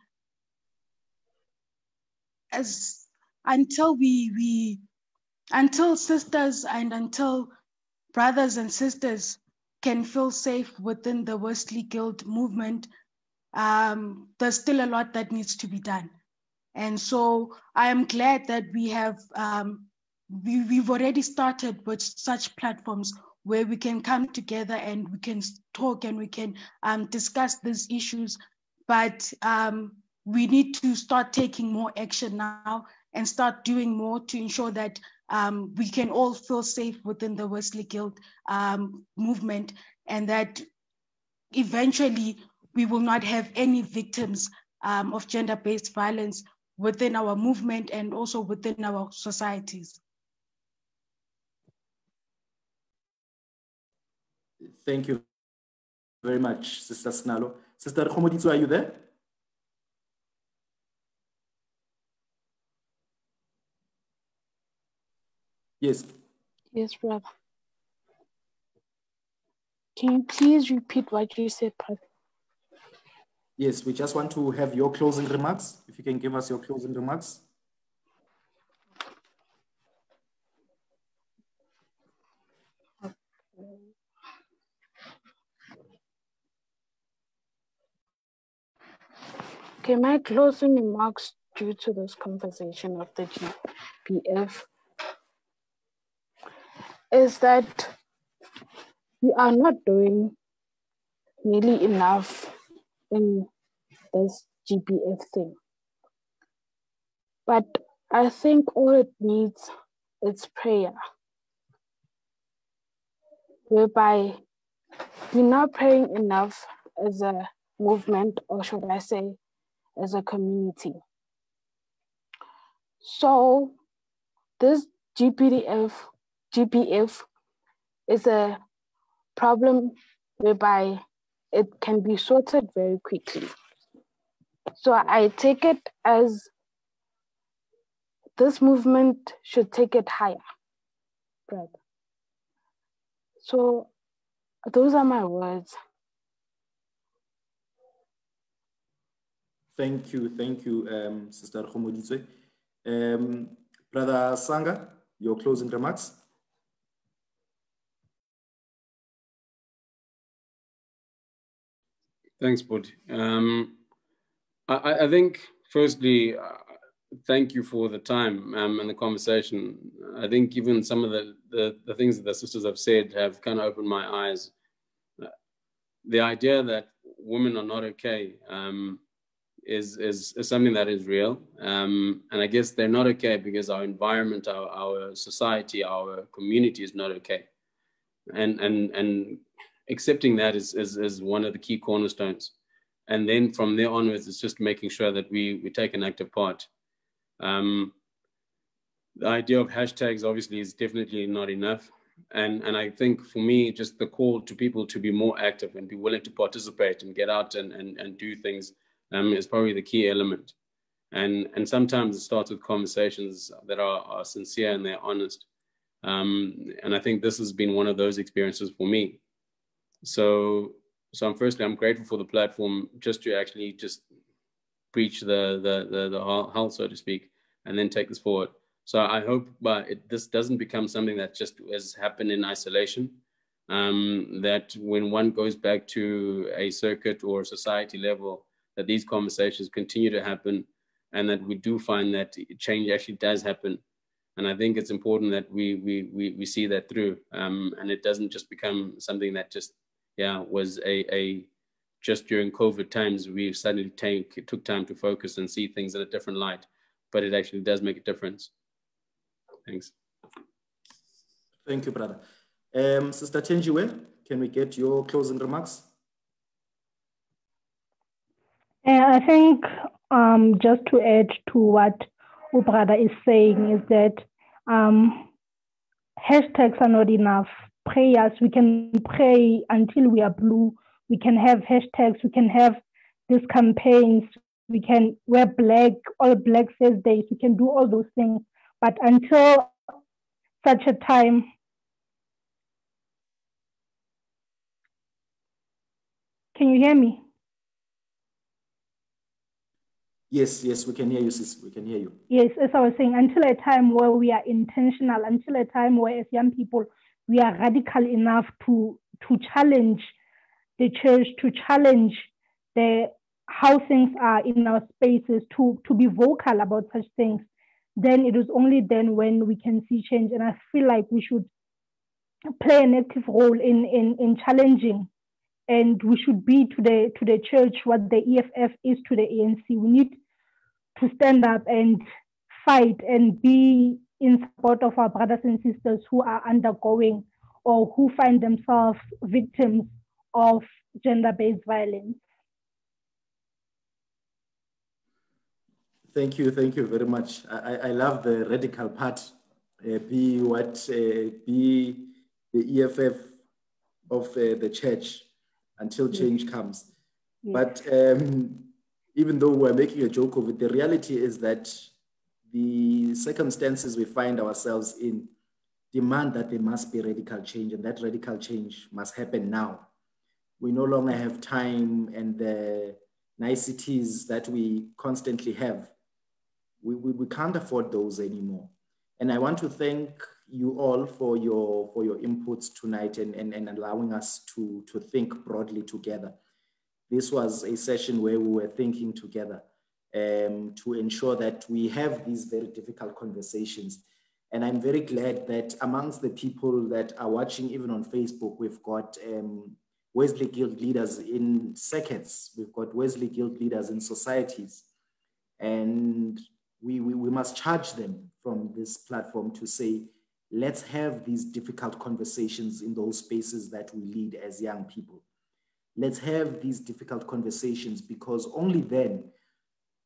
until sisters and until brothers and sisters can feel safe within the Wesley Guild movement, there's still a lot that needs to be done. And so I am glad that we have, we've already started with such platforms where we can come together and we can talk and we can discuss these issues. But we need to start taking more action now and start doing more to ensure that we can all feel safe within the Wesley Guild movement, and that eventually we will not have any victims of gender-based violence within our movement and also within our societies. Thank you very much, Sister Sinalo. Sister Khomoditso, are you there? Yes. Yes, brother. Can you please repeat what you said, brother? Yes, we just want to have your closing remarks. If you can give us your closing remarks. Okay, my closing remarks due to this conversation of the GBF is that we are not doing nearly enough in this GBF thing. But I think all it needs is prayer, whereby we're not praying enough as a movement, or should I say, as a community. So this GBF is a problem whereby it can be sorted very quickly. So I take it as this movement should take it higher, brother. So those are my words. Thank you, Sister Khomoditso. Brother Sanga, your closing remarks. Thanks, Budi. I think, firstly, thank you for the time and the conversation. I think even some of the things that the sisters have said have kind of opened my eyes. The idea that women are not okay is something that is real. And I guess they're not okay because our environment, our society, our community is not okay. And accepting that is one of the key cornerstones. And then from there onwards, it's just making sure that we take an active part. The idea of hashtags obviously is definitely not enough. And I think for me, just the call to people to be more active and be willing to participate and get out and do things is probably the key element. And sometimes it starts with conversations that are sincere and they're honest. And I think this has been one of those experiences for me. So I'm grateful for the platform just to actually just preach the health, so to speak, and then take this forward. So I hope this doesn't become something that just has happened in isolation, that when one goes back to a circuit or society level, that these conversations continue to happen and that we do find that change actually does happen. And I think it's important that we see that through, and it doesn't just become something that just, was just during COVID times, we suddenly took time to focus and see things in a different light, but it actually does make a difference. Thanks. Thank you, brother. Sister Chenjiwe, can we get your closing remarks? I think just to add to what brother is saying is that hashtags are not enough. Prayers, we can pray until we are blue. We can have hashtags. We can have these campaigns. We can wear black, all black Thursdays. We can do all those things. But until such a time, can you hear me? Yes, we can hear you, sis. We can hear you. Yes, as I was saying, until a time where we are intentional, until a time where as young people, we are radical enough to challenge the church, to challenge how things are in our spaces, to be vocal about such things, then it is only then when we can see change. And I feel like we should play an active role in challenging, and we should be to the church what the EFF is to the ANC. We need to stand up and fight and be in support of our brothers and sisters who are undergoing or who find themselves victims of gender-based violence. Thank you very much. I love the radical part. Be the EFF of the church until change comes. Yes. But even though we're making a joke of it, the reality is that the circumstances we find ourselves in demand that there must be radical change, and that radical change must happen now. We no longer have time, and the niceties that we constantly have, we can't afford those anymore. And I want to thank you all for your inputs tonight and allowing us to think broadly together. This was a session where we were thinking together to ensure that we have these very difficult conversations. And I'm very glad that amongst the people that are watching, even on Facebook, we've got Wesley Guild leaders in circuits, we've got Wesley Guild leaders in societies. And we must charge them from this platform to say, let's have these difficult conversations in those spaces that we lead as young people. Let's have these difficult conversations, because only then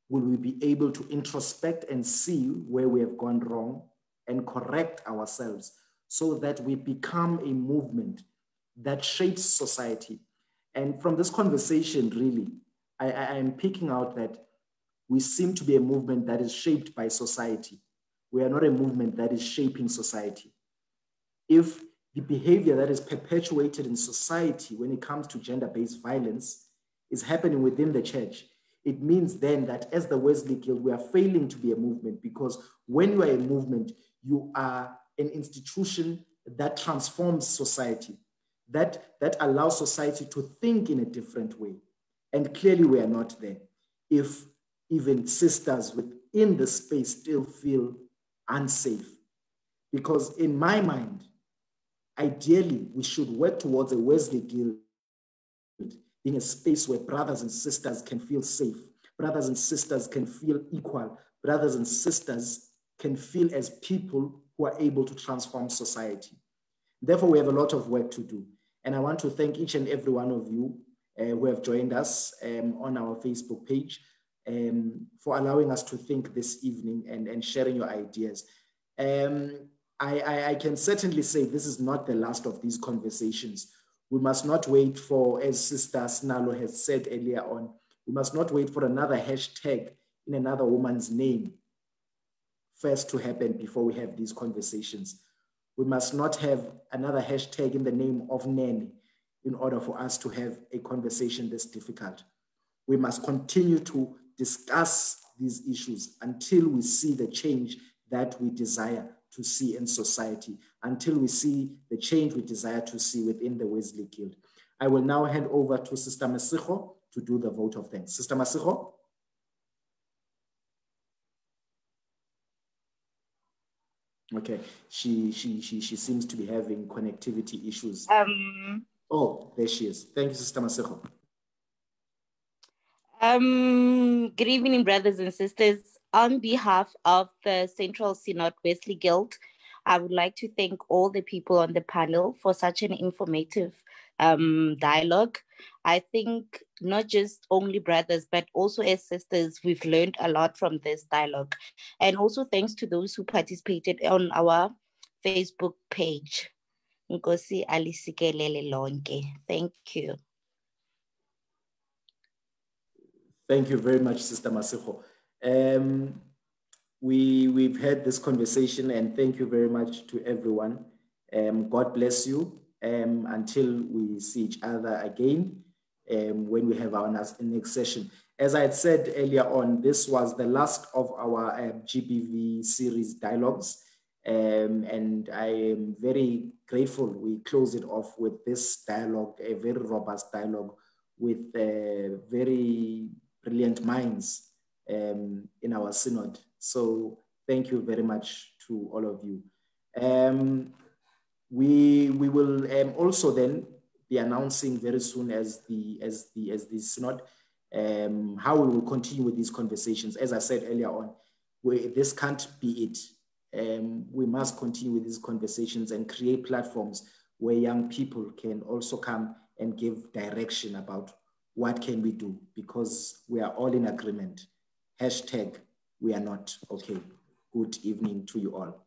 will we be able to introspect and see where we have gone wrong and correct ourselves, so that we become a movement that shapes society. And from this conversation, really, I am picking out that we seem to be a movement that is shaped by society. We are not a movement that is shaping society. If the behavior that is perpetuated in society when it comes to gender-based violence is happening within the church, it means then that as the Wesley Guild, we are failing to be a movement, because when you are a movement, you are an institution that transforms society, that allows society to think in a different way. And clearly we are not there. If even sisters within the space still feel unsafe. Because in my mind, ideally, we should work towards a Wesley Guild being a space where brothers and sisters can feel safe, brothers and sisters can feel equal, brothers and sisters can feel as people who are able to transform society. Therefore, we have a lot of work to do. And I want to thank each and every one of you who have joined us on our Facebook page for allowing us to think this evening and sharing your ideas. I can certainly say this is not the last of these conversations. We must not wait for, as Sister Sinalo has said earlier on, we must not wait for another hashtag in another woman's name first to happen before we have these conversations. We must not have another hashtag in the name of Nene in order for us to have a conversation this difficult. We must continue to discuss these issues until we see the change that we desire to see in society, until we see the change we desire to see within the Wesley Guild. I will now hand over to Sister Masigo to do the vote of thanks. Sister Masigo? Okay, she seems to be having connectivity issues. Oh, there she is. Thank you, Sister Masigo. Good evening, brothers and sisters. On behalf of the Central Synod Wesley Guild, I would like to thank all the people on the panel for such an informative dialogue. I think not just only brothers, but also as sisters, we've learned a lot from this dialogue. And also thanks to those who participated on our Facebook page. Nkosi alisikelele lonke. Thank you. Thank you very much, Sister Masigo. We've had this conversation, and thank you very much to everyone. God bless you until we see each other again when we have our next session. As I had said earlier on, this was the last of our GBV series dialogues. And I am very grateful we close it off with this dialogue, a very robust dialogue with very brilliant minds in our synod. So thank you very much to all of you. We will also then be announcing very soon as the synod how we will continue with these conversations. As I said earlier on, this can't be it. We must continue with these conversations and create platforms where young people can also come and give direction about what can we do, because we are all in agreement. #, we are not okay. Good evening to you all.